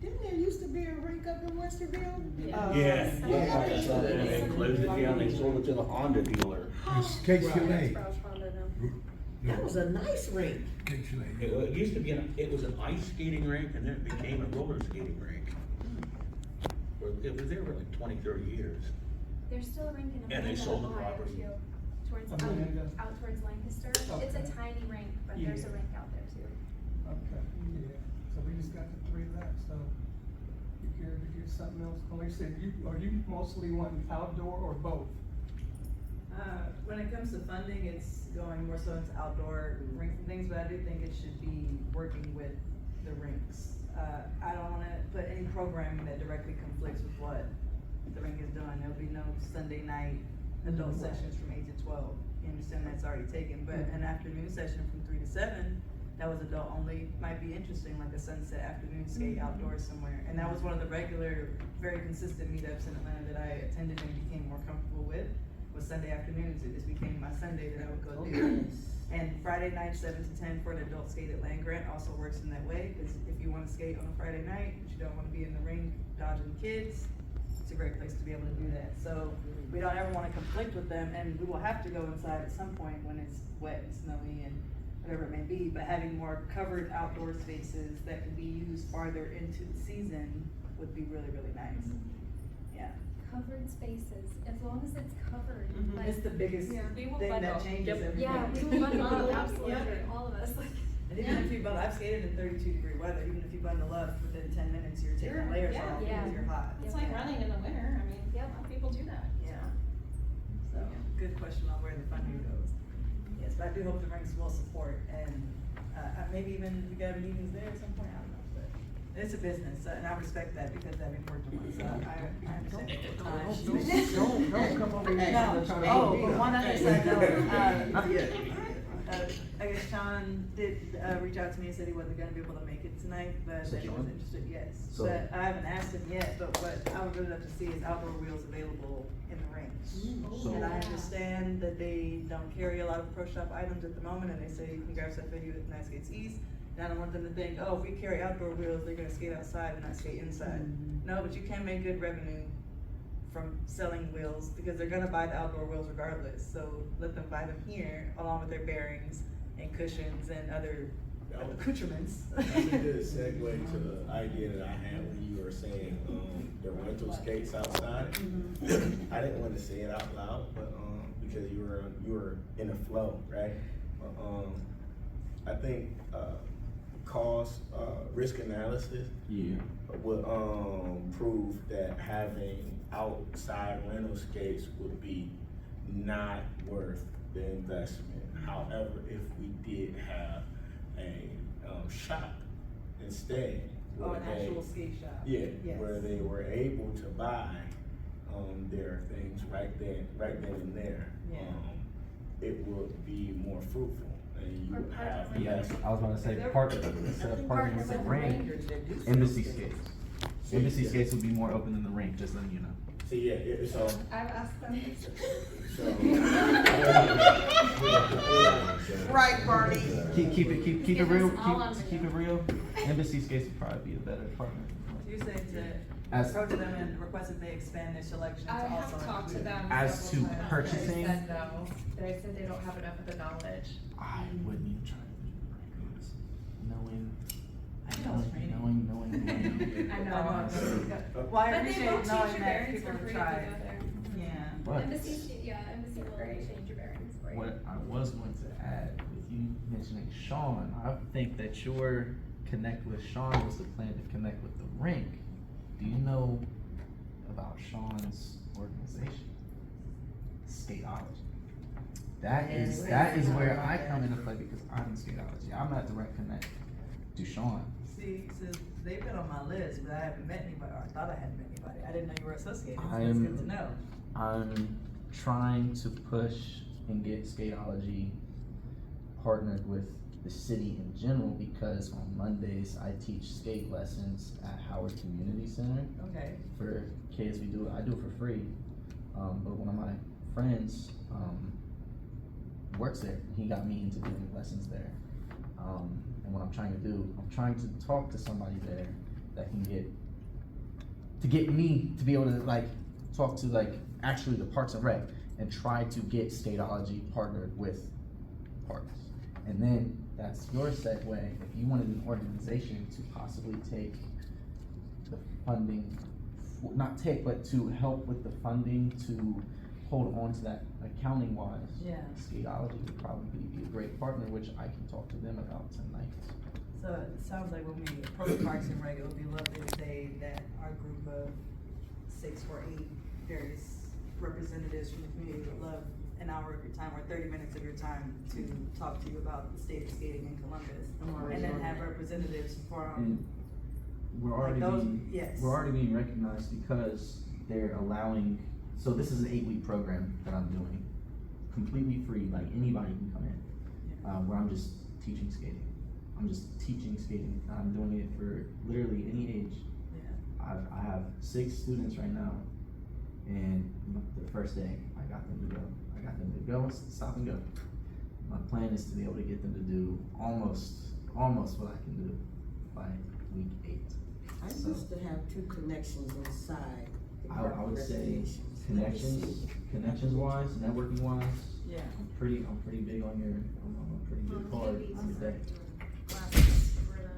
Speaker 2: Didn't there used to be a rink up in Westerville?
Speaker 9: Yeah. They closed it down, they sold it to the Honda dealer.
Speaker 3: Skate Chalet.
Speaker 2: That was a nice rink.
Speaker 9: It used to be, it was an ice skating rink, and then it became a roller skating rink. It was there for like 20, 30 years.
Speaker 16: There's still a rink in
Speaker 9: And they
Speaker 16: Amanda,
Speaker 9: sold the
Speaker 16: Ohio
Speaker 9: property.
Speaker 16: too, towards,
Speaker 15: Amanda.
Speaker 16: out towards Lancaster. It's a tiny rink, but there's a
Speaker 15: Yeah.
Speaker 16: rink out there too.
Speaker 15: Okay, yeah, so we just got the 3 left, so you care to get something else? Like I said, are you mostly wanting outdoor or both?
Speaker 1: When it comes to funding, it's going more so into outdoor rinks and things, but I do think it should be working with the rinks. I don't wanna put any programming that directly conflicts with what the rink is doing. There'll be no Sunday night adult sessions from 8 to 12. You understand that's already taken, but an afternoon session from 3 to 7, that was adult only, might be interesting, like a sunset afternoon skate outdoors somewhere. And that was one of the regular, very consistent meetups in Atlanta that I attended and became more comfortable with, was Sunday afternoons. It just became my Sunday that I would go do. And Friday night, 7 to 10 for an adult skate at Land Grant also works in that way, because if you wanna skate on a Friday night, but you don't wanna be in the ring dodging kids, it's a great place to be able to do that. So we don't ever wanna conflict with them, and we will have to go inside at some point when it's wet and snowy and whatever it may be, but having more covered outdoor spaces that can be used farther into the season would be really, really nice. Yeah.
Speaker 16: Covered spaces, as long as it's covered. Like,
Speaker 1: It's the biggest
Speaker 16: we will
Speaker 1: thing that
Speaker 16: bundle.
Speaker 1: changes everything.
Speaker 16: Yeah, we will bundle, absolutely, all of us, like.
Speaker 1: And even if you bundle, I've skated in 32-degree weather, even if you bundle up, within 10 minutes, you're taking layers off because you're hot.
Speaker 7: It's like running in the winter, I mean, a lot of people do that.
Speaker 1: Yeah. So, good question on where the funding goes. Yes, but I do hope the rinks will support, and, maybe even we got meetings there at some point, I don't know, but it's a business, and I respect that because having worked on it, so I understand it full time.
Speaker 15: Don't come over here.
Speaker 1: No, but one other side note, I guess Sean did, reach out to me and said he wasn't gonna be able to make it tonight, but that he was interested, yes.
Speaker 3: So-
Speaker 1: But I haven't asked him yet, but what I would really love to see is outdoor wheels available in the rinks.
Speaker 3: So-
Speaker 1: And I understand that they don't carry a lot of pro shop items at the moment, and they say you can grab stuff video at Night Skates East. And I don't want them to think, oh, if we carry outdoor wheels, they're gonna skate outside and not skate inside. No, but you can make good revenue from selling wheels, because they're gonna buy the outdoor wheels regardless, so let them buy them here, along with their bearings and cushions and other accoutrements.
Speaker 3: That's a good segue to the idea that I had when you were saying, the rental skates outside. I didn't want to say it out loud, but, because you were in a flow, right? I think, risk analysis would, prove that having outside rental skates would be not worth the investment. However, if we did have a shop instead.
Speaker 1: Oh,
Speaker 3: where
Speaker 1: an
Speaker 3: they-
Speaker 1: actual skate shop.
Speaker 3: Yeah,
Speaker 1: Yes.
Speaker 3: where they were able to buy, their things right then and there.
Speaker 1: Yeah.
Speaker 3: It would be more fruitful, and you
Speaker 16: Or
Speaker 3: would have
Speaker 16: partner with
Speaker 3: less.
Speaker 16: them.
Speaker 17: I was gonna say, instead of partnering with the rink,
Speaker 3: skates.
Speaker 17: embassy skates. Embassy skates would be more open than the rink, just letting you know.
Speaker 3: See, yeah, so.
Speaker 11: I've asked them.
Speaker 1: Right, Barney.
Speaker 17: Keep it
Speaker 7: Give
Speaker 17: real,
Speaker 7: us all on
Speaker 17: keep it real. Embassy skates would probably be a better partner.
Speaker 1: You say to
Speaker 17: As-
Speaker 1: approach them and request that they expand their selection to
Speaker 11: I
Speaker 1: also.
Speaker 11: have talked to them.
Speaker 17: As
Speaker 11: several
Speaker 17: to
Speaker 11: times,
Speaker 17: purchasing-
Speaker 11: They said no. They said they don't have enough of the knowledge.
Speaker 17: I wouldn't even try to do the rink. Knowing.
Speaker 1: I know it's raining.
Speaker 17: Knowing.
Speaker 11: I know.
Speaker 1: Well, I
Speaker 11: But they
Speaker 1: appreciate
Speaker 11: will
Speaker 1: knowing
Speaker 11: change your
Speaker 1: that
Speaker 11: bearings
Speaker 1: people
Speaker 11: for
Speaker 1: have
Speaker 11: free if you
Speaker 1: tried.
Speaker 11: go there.
Speaker 1: Yeah.
Speaker 17: But
Speaker 16: Embassy will change your bearings for you.
Speaker 17: what I was going to add, with you mentioning Sean, I think that your connect with Sean was the plan to connect with the rink. Do you know about Sean's organization? Skateology. That is where I come into play because I'm in skateology. I'm not direct connect to Sean.
Speaker 1: See, so they've been on my list, but I haven't met anybody, or I thought I hadn't met anybody. I didn't know you were associated, so that's good to know.
Speaker 17: I'm trying to push and get skateology partnered with the city in general because on Mondays I teach skate lessons at Howard Community Center.
Speaker 1: Okay.
Speaker 17: For kids, I do it for free. But one of my friends works there. He got me into doing lessons there. And what I'm trying to talk to somebody there that can get me to be able to like talk to like actually the Parks and Rec and try to get skateology partnered with parks. And then that's your segue. If you wanted an organization to possibly take the funding, not take, but to help with the funding to hold on to that accounting wise.
Speaker 1: Yeah.
Speaker 17: Skateology would probably be a great partner, which I can talk to them about tonight.
Speaker 1: So it sounds like when we approach Parks and Rec, it would be lovely to say that our group of 6 or 8 various representatives from the community would love an hour of your time or 30 minutes of your time to talk to you about the state of skating in Columbus. And then have representatives from,
Speaker 17: And we're already
Speaker 1: those-
Speaker 17: being,
Speaker 1: yes.
Speaker 17: we're already being recognized because they're allowing, so this is an 8-week program that I'm doing, completely free, like anybody can come in, where I'm just teaching skating. I'm just teaching skating. I'm doing it for literally any age.
Speaker 1: Yeah.
Speaker 17: I have 6 students right now, and the first day I got them to go. I got them to go, stop and go. My plan is to be able to get them to do almost what I can do by week 8.
Speaker 2: I
Speaker 17: So,
Speaker 2: used to have 2 connections inside. the
Speaker 17: I would say
Speaker 2: recommendations.
Speaker 17: connections wise, networking wise.
Speaker 1: Yeah.
Speaker 17: I'm pretty big on your, I'm a pretty big part on your day.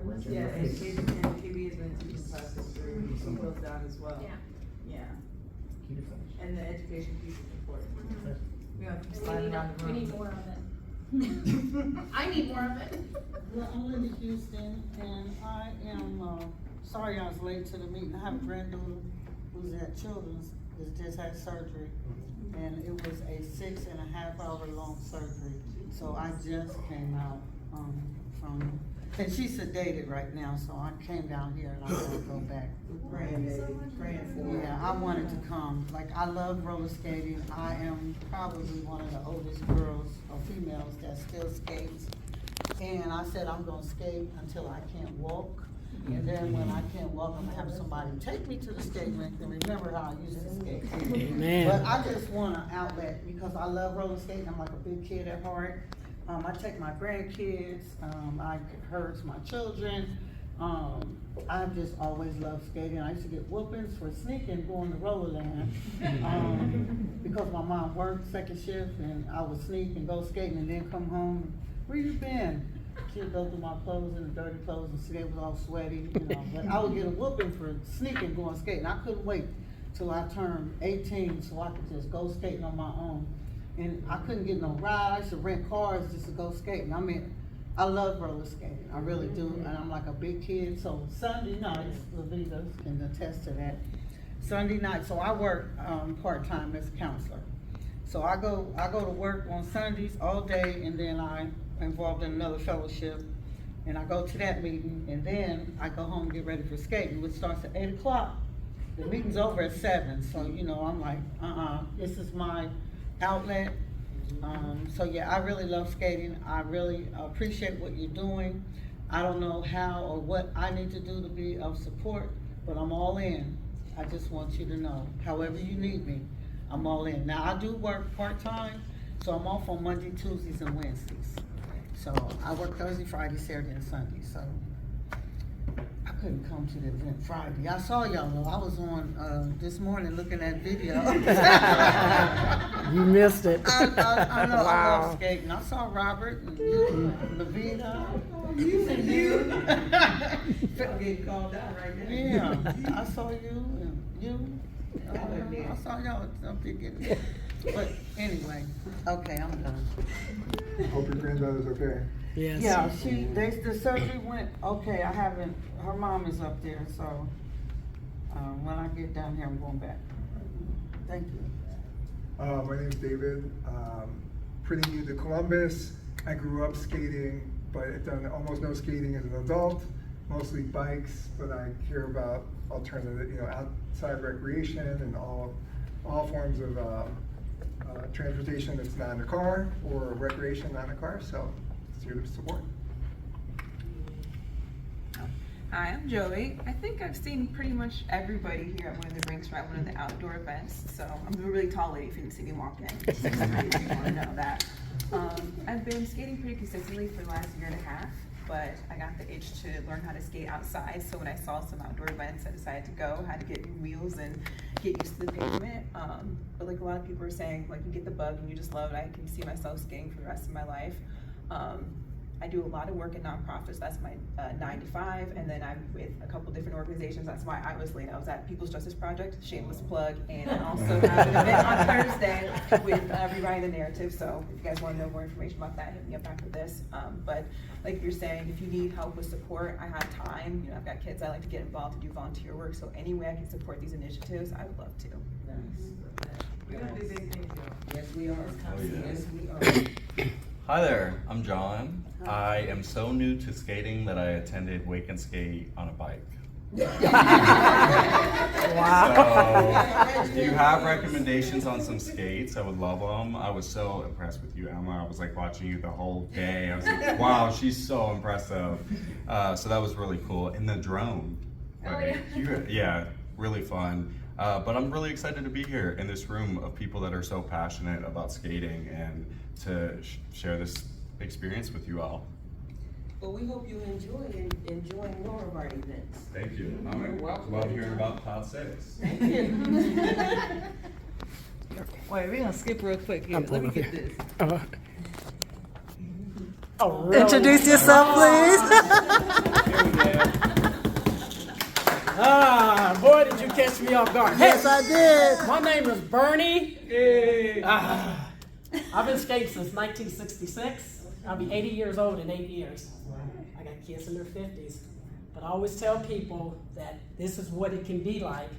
Speaker 17: When's your
Speaker 1: Yeah, and
Speaker 17: next?
Speaker 1: KB has been teaching classes for Wheels Down as well.
Speaker 7: Yeah.
Speaker 1: Yeah.
Speaker 17: Keep it fresh.
Speaker 1: And the education piece is important. We don't keep
Speaker 7: And
Speaker 1: sliding around the
Speaker 7: we
Speaker 1: room.
Speaker 7: need more of it. I need more of it.
Speaker 18: Well, I'm Linda Houston, and I am, sorry I was late to the meeting. I have a granddaughter who's at Children's, who's just had surgery. And it was a 6.5 hour long surgery. So I just came out, from, and she's sedated right now, so I came down here and I'm gonna go back.
Speaker 1: Praying for her.
Speaker 18: Yeah, I wanted to come. Like, I love roller skating. I am probably one of the oldest girls or females that still skates. And I said I'm gonna skate until I can't walk. And then when I can't walk, I'm gonna have somebody take me to the skate rink and remember how I used to skate.
Speaker 8: Man.
Speaker 18: But I just want an outlet because I love roller skating. I'm like a big kid at heart. I take my grandkids, I herd my children. I've just always loved skating. I used to get whoopings for sneaking going to Rollerland. Because my mom worked second shift and I would sneak and go skating and then come home. Where you been? She'd go through my clothes and the dirty clothes and see they was all sweaty, you know. But I would get a whooping for sneaking going skating. I couldn't wait till I turned 18 so I could just go skating on my own. And I couldn't get no ride. I used to rent cars just to go skating. I mean, I love roller skating. I really do. And I'm like a big kid. So Sunday nights, Lavita can attest to that. Sunday night, so I work part-time as a counselor. So I go to work on Sundays all day, and then I'm involved in another fellowship and I go to that meeting, and then I go home and get ready for skating, which starts at 8 o'clock. The meeting's over at 7, so, you know, I'm like, this is my outlet. So yeah, I really love skating. I really appreciate what you're doing. I don't know how or what I need to do to be of support, but I'm all in. I just want you to know, however you need me, I'm all in. Now, I do work part-time, so I'm off on Monday, Tuesdays, and Wednesdays. So I work Thursday, Friday, Saturday, and Sunday, so I couldn't come to the event Friday. I saw y'all though. I was on this morning looking at video.
Speaker 8: You missed it.
Speaker 18: I know, I
Speaker 8: Wow.
Speaker 18: love skating. I saw Robert and you, Lavita. You.
Speaker 13: I'm getting called out right now.
Speaker 18: Yeah, I saw you and you. I saw y'all something getting. But anyway, okay, I'm done.
Speaker 19: Hope your granddaughter's okay.
Speaker 8: Yes.
Speaker 18: Yeah, the surgery went okay. Her mom is up there, so when I get down here, I'm going back. Thank you.
Speaker 19: My name's David. Pretty new to Columbus. I grew up skating, but I've done almost no skating as an adult, mostly bikes, but I care about alternative, outside recreation and all forms of transportation that's not in a car or recreation not in a car, so it's here to support.
Speaker 20: Hi, I'm Joey. I think I've seen pretty much everybody here at one of the rinks or at one of the outdoor events. So I'm a really tall lady if you didn't see me walk in. 6'3" if you want to know that. I've been skating pretty consistently for the last year and a half, but I got the itch to learn how to skate outside. So when I saw some outdoor events, I decided to go, had to get new wheels and get used to the pavement. But like a lot of people are saying, like you get the bug and you just love it. I can see myself skating for the rest of my life. I do a lot of work in nonprofits. That's my 9 to 5, and then I'm with a couple different organizations. That's why I was late. I was at People's Justice Project, shameless plug, and I also have an event on Thursday with Rewriting the Narrative. So if you guys want to know more information about that, hit me up after this. But like you're saying, if you need help with support, I have time. I've got kids I like to get involved to do volunteer work. So any way I can support these initiatives, I would love to.
Speaker 13: We're gonna do big things, y'all. Yes, we are.
Speaker 21: Yes,
Speaker 13: we are.
Speaker 21: Hi there, I'm John. I am so new to skating that I attended Wake and Skate on a bike.
Speaker 8: Wow.
Speaker 21: So, do you have recommendations on some skates? I would love them. I was so impressed with you, Emma. I was like watching you the whole day. I was like, wow, she's so impressive. So that was really cool. And the drone. Yeah, really fun. But I'm really excited to be here in this room of people that are so passionate about skating and to share this experience with you all.
Speaker 13: Well, we hope you enjoy more of our events.
Speaker 21: Thank you. I love hearing about quadskates.
Speaker 13: Thank you. Wait, we're gonna skip real quick here. Let me get this.
Speaker 8: Oh, really?
Speaker 18: Introduce yourself, please.
Speaker 8: Boy, did you catch me off guard.
Speaker 18: Yes, I did.
Speaker 8: My name is Bernie. I've been skating since 1966. I'll be 80 years old in 8 years. I got kids in their 50s. But I always tell people that this is what it can be like.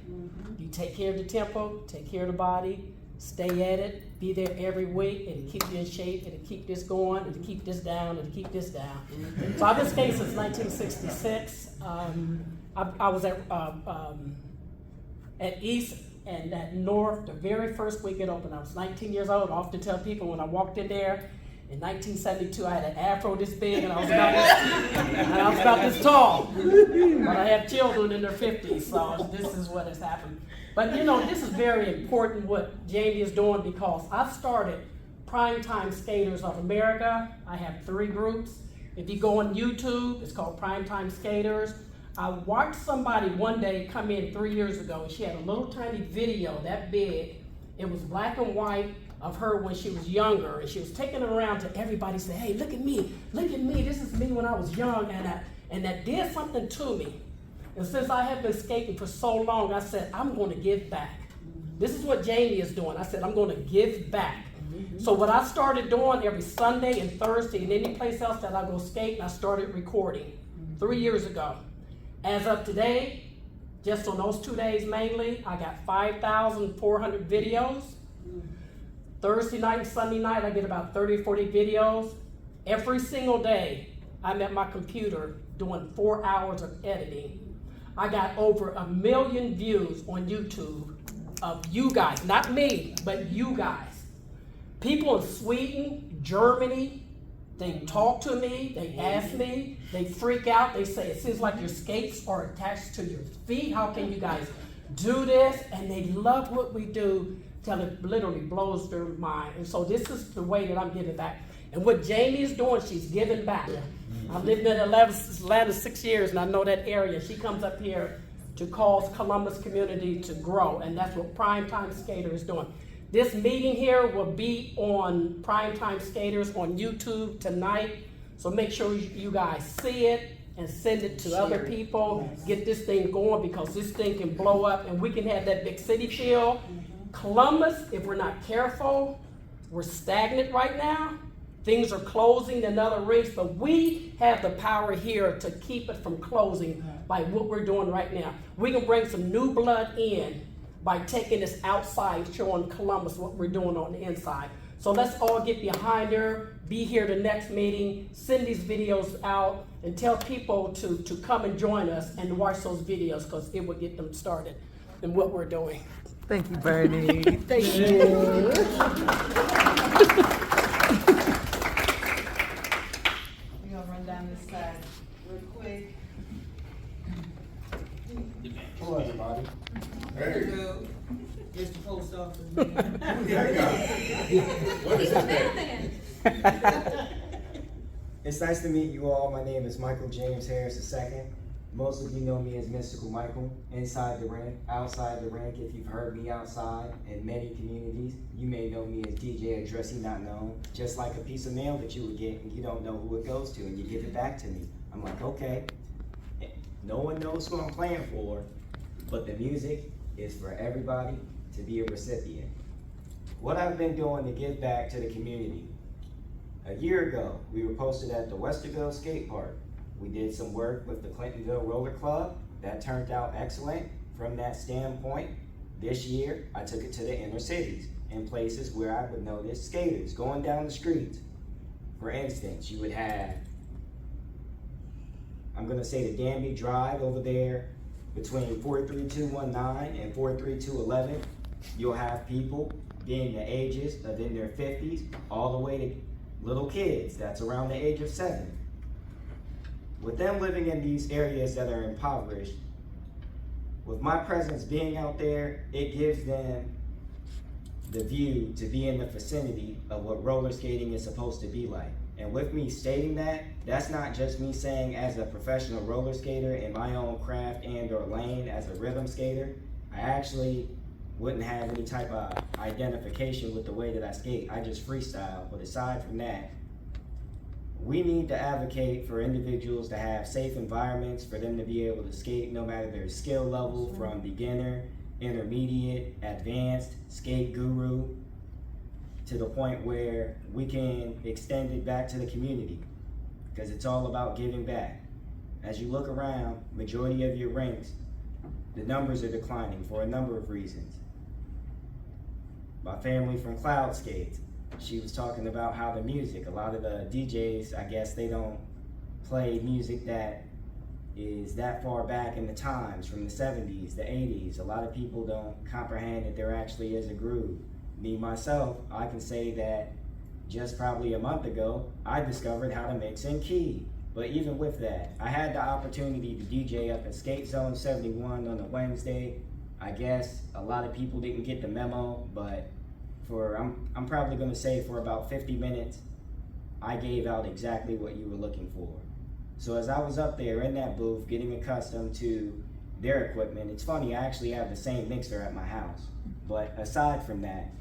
Speaker 8: You take care of the tempo, take care of the body, stay at it, be there every week, and keep you in shape, and keep this going, and keep this down, and keep this down. So I've been skating since 1966. I was at East and at North the very first week it opened. I was 19 years old. I often tell people when I walked in there in 1972, I had an afro this big and I was about this tall. But I have children in their 50s, so this is what has happened. But this is very important what JAMI is doing, because I've started Primetime Skaters of America. I have 3 groups. If you go on YouTube, it's called Primetime Skaters. I watched somebody one day come in 3 years ago, and she had a little tiny video that big. It was black and white of her when she was younger, and she was taking it around to everybody, saying, "Hey, look at me, this is me when I was young," and that did something to me. And since I have been skating for so long, I said, I'm going to give back. This is what JAMI is doing. I said, I'm going to give back. So what I started doing every Sunday and Thursday and any place else that I go skate, I started recording 3 years ago. As of today, just on those 2 days mainly, I got 5,400 videos. Thursday night and Sunday night, I get about 30 or 40 videos. Every single day, I'm at my computer doing 4 hours of editing. I got over 1 million views on YouTube of you guys, not me, but you guys. People in Sweden, Germany, they talk to me, they ask me, they freak out, they say, it seems like your skates are attached to your feet. How can you guys do this? And they love what we do till it literally blows their mind. And so this is the way that I'm giving back. And what Jamie is doing, she's giving back. I've lived in Atlanta 6 years, and I know that area. She comes up here to cause Columbus community to grow, and that's what Primetime Skater is doing. This meeting here will be on Primetime Skaters on YouTube tonight, so make sure you guys see it and send it to other people. Get this thing going, because this thing can blow up, and we can have that big city feel. Columbus, if we're not careful, we're stagnant right now. Things are closing in other rigs, but we have the power here to keep it from closing by what we're doing right now. We can bring some new blood in by taking this outside, showing Columbus what we're doing on the inside. So let's all get behind her, be here the next meeting, send these videos out, and tell people to come and join us and watch those videos, because it will get them started in what we're doing.
Speaker 2: Thank you, Bernie.
Speaker 8: Thank you.
Speaker 1: We're gonna run down this side real quick.
Speaker 12: Hello, everybody.
Speaker 1: There you go. It's the post office.
Speaker 12: What is that? It's nice to meet you all. My name is Michael James Harris II. Most of you know me as Mystical Michael, inside the rink, outside the rink. If you've heard me outside in many communities, you may know me as DJ Addressee Not Known. Just like a piece of mail that you would get and you don't know who it goes to, and you give it back to me. I'm like, okay, no one knows who I'm playing for, but the music is for everybody to be a recipient. What I've been doing to give back to the community. A year ago, we were posted at the Westerville Skate Park. We did some work with the Clintonville Roller Club. That turned out excellent from that standpoint. This year, I took it to the inner cities, in places where I would notice skaters going down the streets. For instance, you would have, I'm gonna say the Danby Drive over there between 43219 and 43211. You'll have people being the ages of in their 50s all the way to little kids that's around the age of 7. With them living in these areas that are impoverished, with my presence being out there, it gives them the view to be in the vicinity of what roller skating is supposed to be like. And with me stating that, that's not just me saying as a professional roller skater in my own craft and or lane as a rhythm skater. I actually wouldn't have any type of identification with the way that I skate. I just freestyle. But aside from that, we need to advocate for individuals to have safe environments for them to be able to skate no matter their skill level, from beginner, intermediate, advanced, skate guru, to the point where we can extend it back to the community, because it's all about giving back. As you look around, majority of your rinks, the numbers are declining for a number of reasons. My family from Cloud Skates, she was talking about how the music, a lot of the DJs, I guess they don't play music that is that far back in the times, from the 70s, the 80s. A lot of people don't comprehend that there actually is a groove. Me, myself, I can say that just probably a month ago, I discovered how to mix in key. But even with that, I had the opportunity to DJ up at Skate Zone 71 on a Wednesday. I guess a lot of people didn't get the memo, but I'm probably gonna say for about 50 minutes, I gave out exactly what you were looking for. So as I was up there in that booth, getting accustomed to their equipment, it's funny, I actually have the same mixer at my house. But aside from that,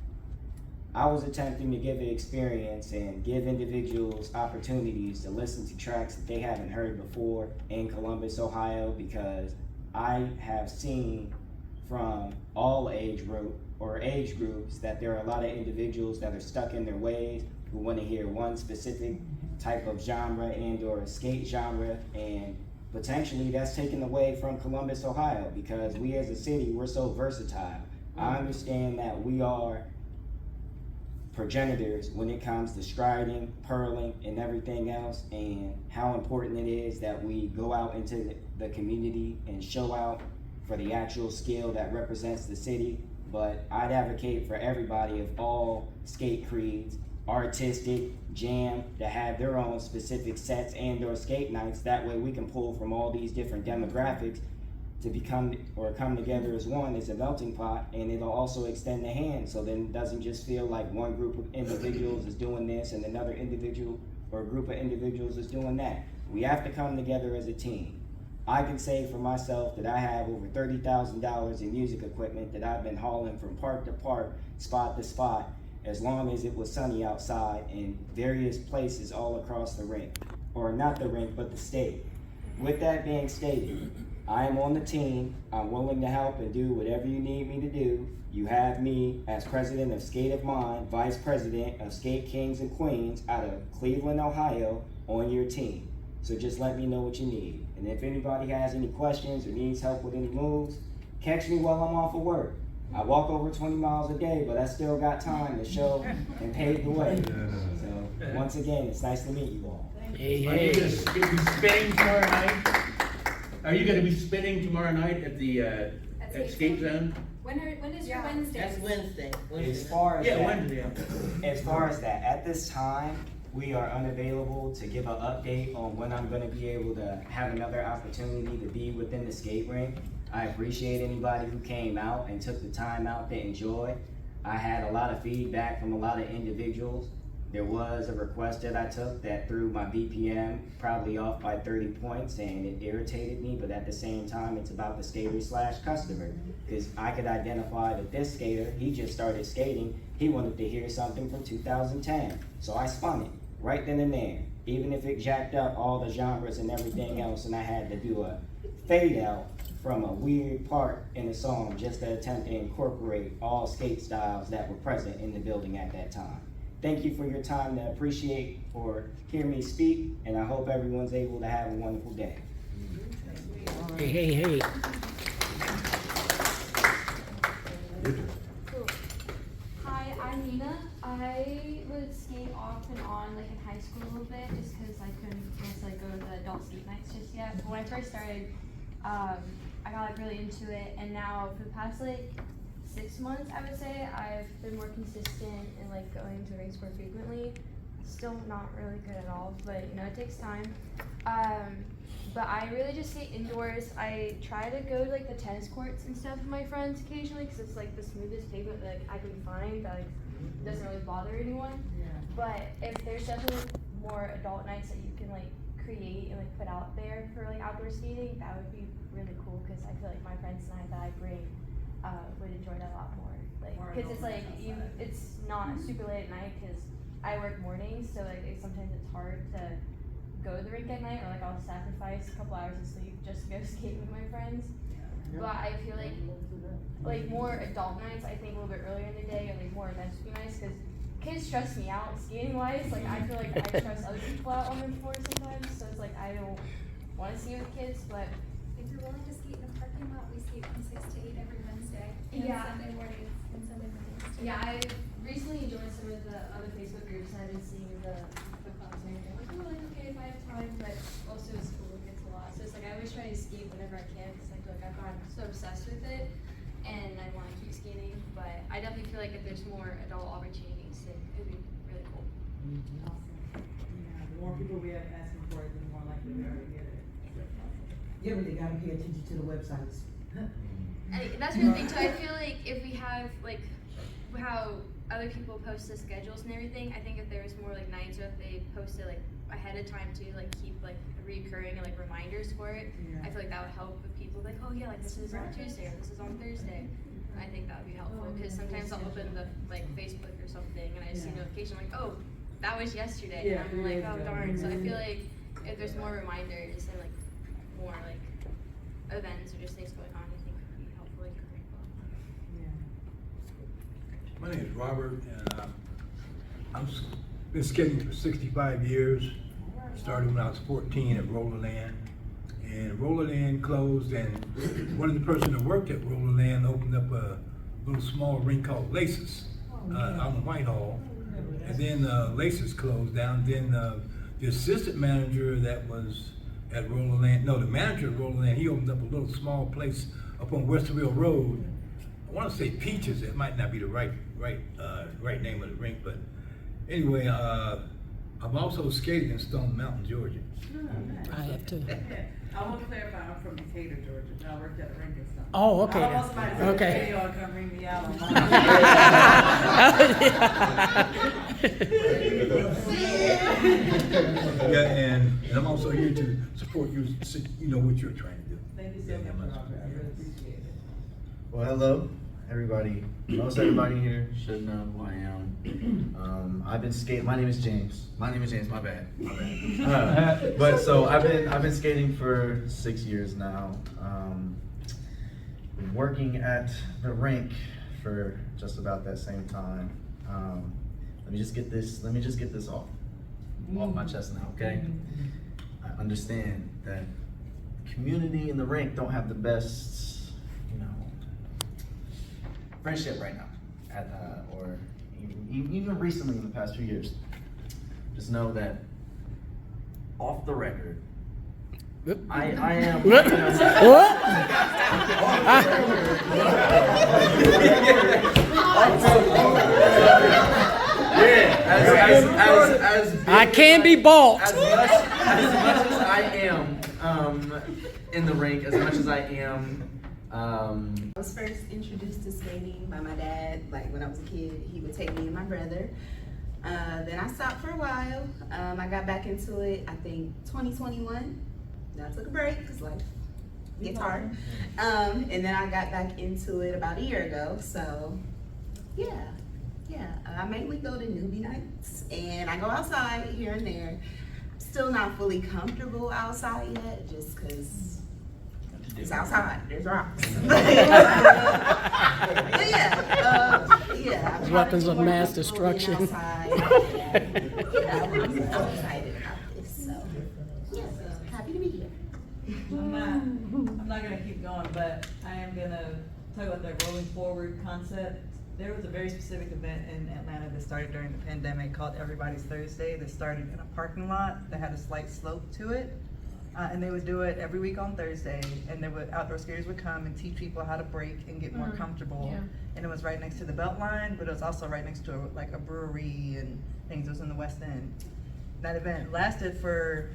Speaker 12: I was attempting to give an experience and give individuals opportunities to listen to tracks that they haven't heard before in Columbus, Ohio, because I have seen from all age groups that there are a lot of individuals that are stuck in their ways, who want to hear one specific type of genre and or a skate genre, and potentially that's taken away from Columbus, Ohio, because we as a city, we're so versatile. I understand that we are
Speaker 4: progenitors when it comes to striding, purling, and everything else, and how important it is that we go out into the community and show out for the actual skill that represents the city. But I'd advocate for everybody of all skate creeds, artistic, jam, to have their own specific sets and/or skate nights. That way we can pull from all these different demographics to come together as one, as a melting pot, and it'll also extend the hand, so then it doesn't just feel like one group of individuals is doing this and another individual or a group of individuals is doing that. We have to come together as a team. I can say for myself that I have over $30,000 in music equipment that I've been hauling from park to park, spot to spot, as long as it was sunny outside in various places all across the rink, or not the rink, but the state. With that being stated, I am on the team. I'm willing to help and do whatever you need me to do. You have me as president of Skate of Mine, vice president of Skate Kings and Queens out of Cleveland, Ohio, on your team. So just let me know what you need. And if anybody has any questions or needs help with any moves, catch me while I'm off of work. I walk over 20 miles a day, but I still got time to show and pave the way. So once again, it's nice to meet you all.
Speaker 9: Hey, are you going to be spinning tomorrow night? Are you going to be spinning tomorrow night at the at Skate Zone?
Speaker 16: When is your Wednesday?
Speaker 13: That's Wednesday.
Speaker 4: As far as
Speaker 9: Wednesday.
Speaker 4: As far as that, at this time, we are unavailable to give an update on when I'm going to be able to have another opportunity to be within the skate rink. I appreciate anybody who came out and took the time out to enjoy. I had a lot of feedback from a lot of individuals. There was a request that I took that threw my BPM probably off by 30 points, and it irritated me, but at the same time, it's about the skater/customer, because I could identify that this skater, he just started skating, he wanted to hear something from 2010, so I spun it right then and there, even if it jacked up all the genres and everything else, and I had to do a fade out from a weird part in the song just to attempt to incorporate all skate styles that were present in the building at that time. Thank you for your time to appreciate or hear me speak, and I hope everyone's able to have a wonderful day.
Speaker 8: Hey.
Speaker 22: Cool. Hi, I'm Nina. I would skate off and on like in high school a little bit just because I couldn't necessarily go to the adult skate nights just yet. But when I first started, I got like really into it, and now for the past like 6 months, I would say, I've been more consistent in like going to rinks more frequently. Still not really good at all, but you know, it takes time. But I really just skate indoors. I try to go to like the tennis courts and stuff with my friends occasionally because it's like the smoothest pavement that like, I can find that like doesn't really bother anyone.
Speaker 1: Yeah.
Speaker 22: But if there's definitely more adult nights that you can like create and like put out there for like outdoor skating, that would be really cool because I feel like my friends and I that I bring would enjoy that a lot more. Like, because it's like it's not super late at night because I work mornings, so like sometimes it's hard to go to the rink at night, or like I'll sacrifice a couple hours of sleep just to go skate with my friends. But I feel like more adult nights, I think a little bit earlier in the day, or like more events would be nice because kids stress me out skating wise. Like I feel like I stress other people out on the floor sometimes, so it's like I don't want to skate with kids, but
Speaker 16: If you're willing to skate in the parking lot, we skate from 6 to 8 every Wednesday. And
Speaker 22: Yeah.
Speaker 16: Sunday mornings and Sunday mornings too.
Speaker 22: yeah, I recently joined some of the other Facebook groups and I've been seeing the clubs and everything. Like, oh, like okay if I have time, but also school gets a lot. So it's like I always try to skate whenever I can because I feel like I've gotten so obsessed with it and I want to keep skating. But I definitely feel like if there's more adult opportunities, it would be really cool.
Speaker 1: Awesome. Yeah, the more people we have asking for it, the more likely we are to get it.
Speaker 2: Yeah, but they gotta pay attention to the websites.
Speaker 22: That's the thing too. I feel like if we have like how other people post the schedules and everything, I think if there was more like nights or if they posted like ahead of time too, like keep like recurring and like reminders for it, I feel like that would help with people like, oh yeah, like this is on Tuesday or this is on Thursday. I think that would be helpful because sometimes I'll open the like Facebook or something and I see a notification like, oh, that was yesterday, and I'm like, oh darn. So I feel like if there's more reminders and like more like events or just things going on, I think would be helpful in your curriculum.
Speaker 23: My name is Robert, and I've been skating for 65 years. Started when I was 14 at Rollerland, and Rollerland closed, and one of the person that worked at Rollerland opened up a little small rink called Laces out in Whitehall, And then Laces closed down. Then the assistant manager that was at Rollerland, no, the manager at Rollerland, he opened up a little small place up on Westerville Road. I want to say Peaches. It might not be the right name of the rink, but anyway, I'm also skating in Stone Mountain, Georgia.
Speaker 8: I have to.
Speaker 1: I want to clarify, I'm from Decatur, Georgia. I worked at a rink and stuff.
Speaker 8: Oh, okay.
Speaker 1: I want somebody to say,
Speaker 8: Okay.
Speaker 1: hey, y'all come bring me out on
Speaker 23: Yeah, and I'm also here to support you, you know, what you're trying to do.
Speaker 1: Thank you so much, Robert. I really appreciate it.
Speaker 17: Well, hello, everybody. Most everybody here should know who I am. I've been skating. My name is James. My bad. But so I've been skating for 6 years now. Been working at the rink for just about that same time. Let me just get this off my chest now, okay? I understand that the community and the rink don't have the best, you know, friendship right now, or even recently in the past few years. Just know that off the record, I am.
Speaker 8: What? I can be bought.
Speaker 17: As much as I am in the rink, as much as I am.
Speaker 5: I was first introduced to skating by my dad. Like when I was a kid, he would take me and my brother. Then I stopped for a while. I got back into it, I think 2021. Then I took a break because life gets hard. And then I got back into it about a year ago. So yeah. I mainly go to newbie nights and I go outside here and there. I'm still not fully comfortable outside yet, just because it's outside. There's rocks. But yeah. I'm
Speaker 8: Weapons of mass destruction.
Speaker 5: I'm excited about this. So yeah, happy to be here.
Speaker 1: I'm not gonna keep going, but I am gonna talk about the rolling forward concept. There was a very specific event in Atlanta that started during the pandemic called Everybody's Thursday that started in a parking lot that had a slight slope to it. And they would do it every week on Thursday, and outdoor skaters would come and teach people how to break and get more comfortable.
Speaker 7: Yeah.
Speaker 1: And it was right next to the Beltline, but it was also right next to a brewery and things. It was in the West End. That event lasted for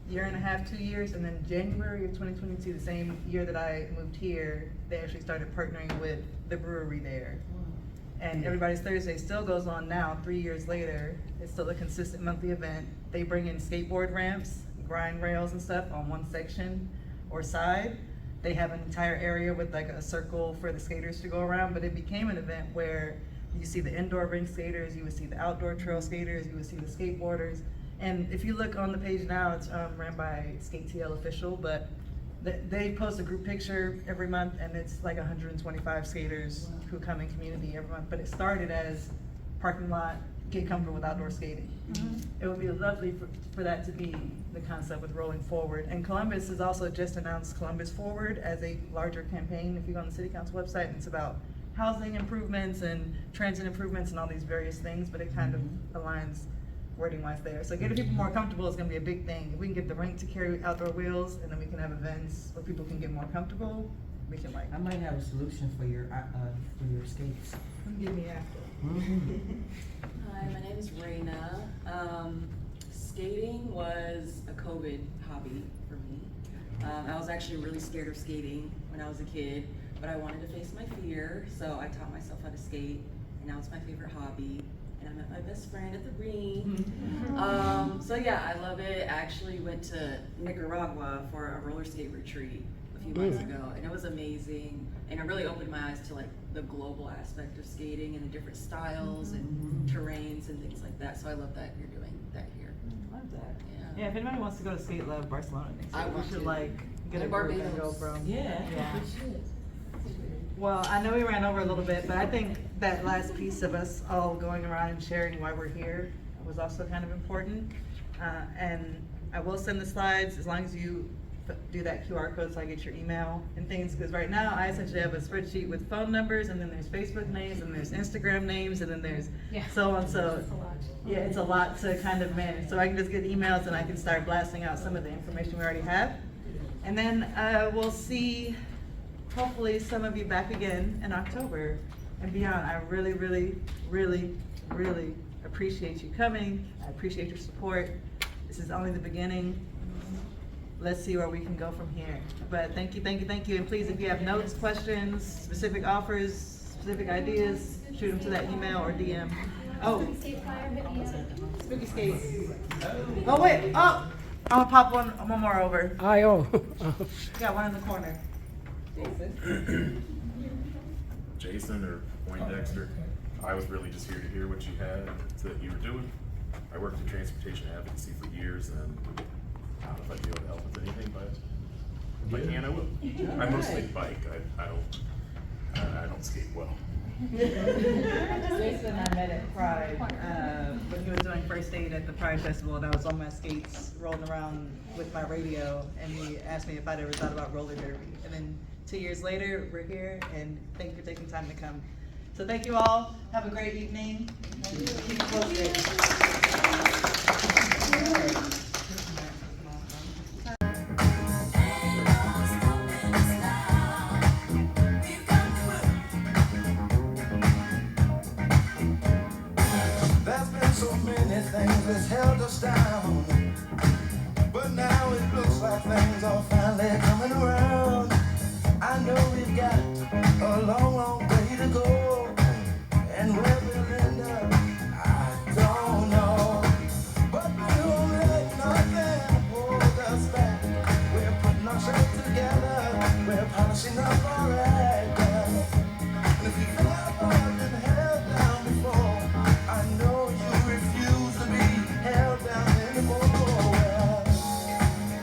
Speaker 1: a year and a half, 2 years, and then January of 2022, the same year that I moved here, they actually started partnering with the brewery there. And Everybody's Thursday still goes on now, 3 years later. It's still a consistent monthly event. They bring in skateboard ramps, grind rails and stuff on one section or side. They have an entire area with like a circle for the skaters to go around, but it became an event where you see the indoor rink skaters, you would see the outdoor trail skaters, you would see the skateboarders. And if you look on the page now, it's ran by SkateTL Official, but they post a group picture every month, and it's like 125 skaters who come in community every month. But it started as parking lot, get comfortable with outdoor skating. It would be lovely for that to be the concept with rolling forward. And Columbus has also just announced Columbus Forward as a larger campaign. If you go on the City Council website, and it's about housing improvements and transit improvements and all these various things, but it kind of aligns wording wise there. So getting people more comfortable is gonna be a big thing. If we can get the rink to carry outdoor wheels, and then we can have events where people can get more comfortable, we can like.
Speaker 2: I might have a solution for your skates.
Speaker 1: Come get me after.
Speaker 6: Hi, my name is Raina. Skating was a COVID hobby for me. I was actually really scared of skating when I was a kid, but I wanted to face my fear, so I taught myself how to skate, and now it's my favorite hobby. And I met my best friend at the rink. So yeah, I love it. I actually went to Nicaragua for a roller skate retreat a few months ago, and it was amazing. And it really opened my eyes to like the global aspect of skating and the different styles and terrains and things like that. So I love that you're doing that here.
Speaker 1: Love that. Yeah, if anybody wants to go to Skate Love Barcelona next year, we should like get a group and go from.
Speaker 6: Yeah.
Speaker 1: We should. Well, I know we ran over a little bit, but I think that last piece of us all going around and sharing why we're here was also kind of important. And I will send the slides as long as you do that QR code so I get your email and things, because right now I essentially have a spreadsheet with phone numbers, and then there's Facebook names, and there's Instagram names, and then there's so on. So yeah, it's a lot to kind of manage. So I can just get emails and I can start blasting out some of the information we already have. And then we'll see, hopefully, some of you back again in October and beyond. I really, really, really, really appreciate you coming. I appreciate your support. This is only the beginning. Let's see where we can go from here. But thank you, thank you, thank you. And please, if you have notes, questions, specific offers, specific ideas, shoot them to that email or DM. Oh, Spooky Skates. Oh wait, oh, I'm gonna pop one more over. Got one in the corner. Jason.
Speaker 10: Jason or Poindexter. I was really just here to hear what you had that you were doing. I worked in transportation advocacy for years, and I don't know if I'd be able to help with anything, but if I can, I will. I mostly bike. I don't skate well.
Speaker 1: Jason I met at Pride when he was doing first aid at the Pride Festival, and I was on my skates rolling around with my radio, and he asked me if I'd ever thought about roller derby. And then 2 years later, we're here, and thank you for taking time to come. So thank you all. Have a great evening. Keep it posted.
Speaker 14: That's held us down, but now it looks like things are finally coming around. I know we've got a long, long way to go, and where we'll end up, I don't know. But we won't let nothing hold us back. We're putting ourselves together, we're polishing up our act. And if you've ever been held down before, I know you refuse to be held down anymore.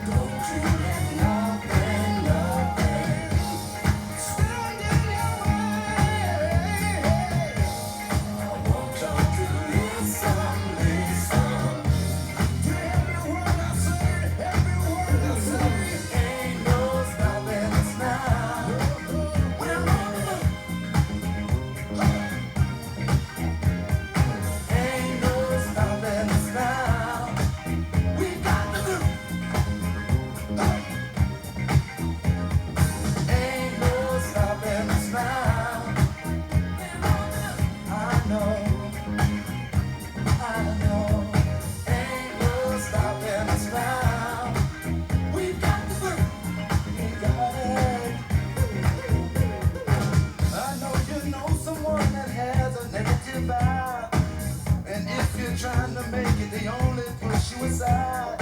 Speaker 14: Don't you let nothing stand in your way. I want y'all to listen to every word I say, every word I say. Ain't no stopping us now. We're rolling up. Ain't no stopping us now. We got the groove. Ain't no stopping us now. I know. Ain't no stopping us now. We got the groove. We got it. I know you know someone that has a negative vibe, and if you're trying to make it, they only push you aside.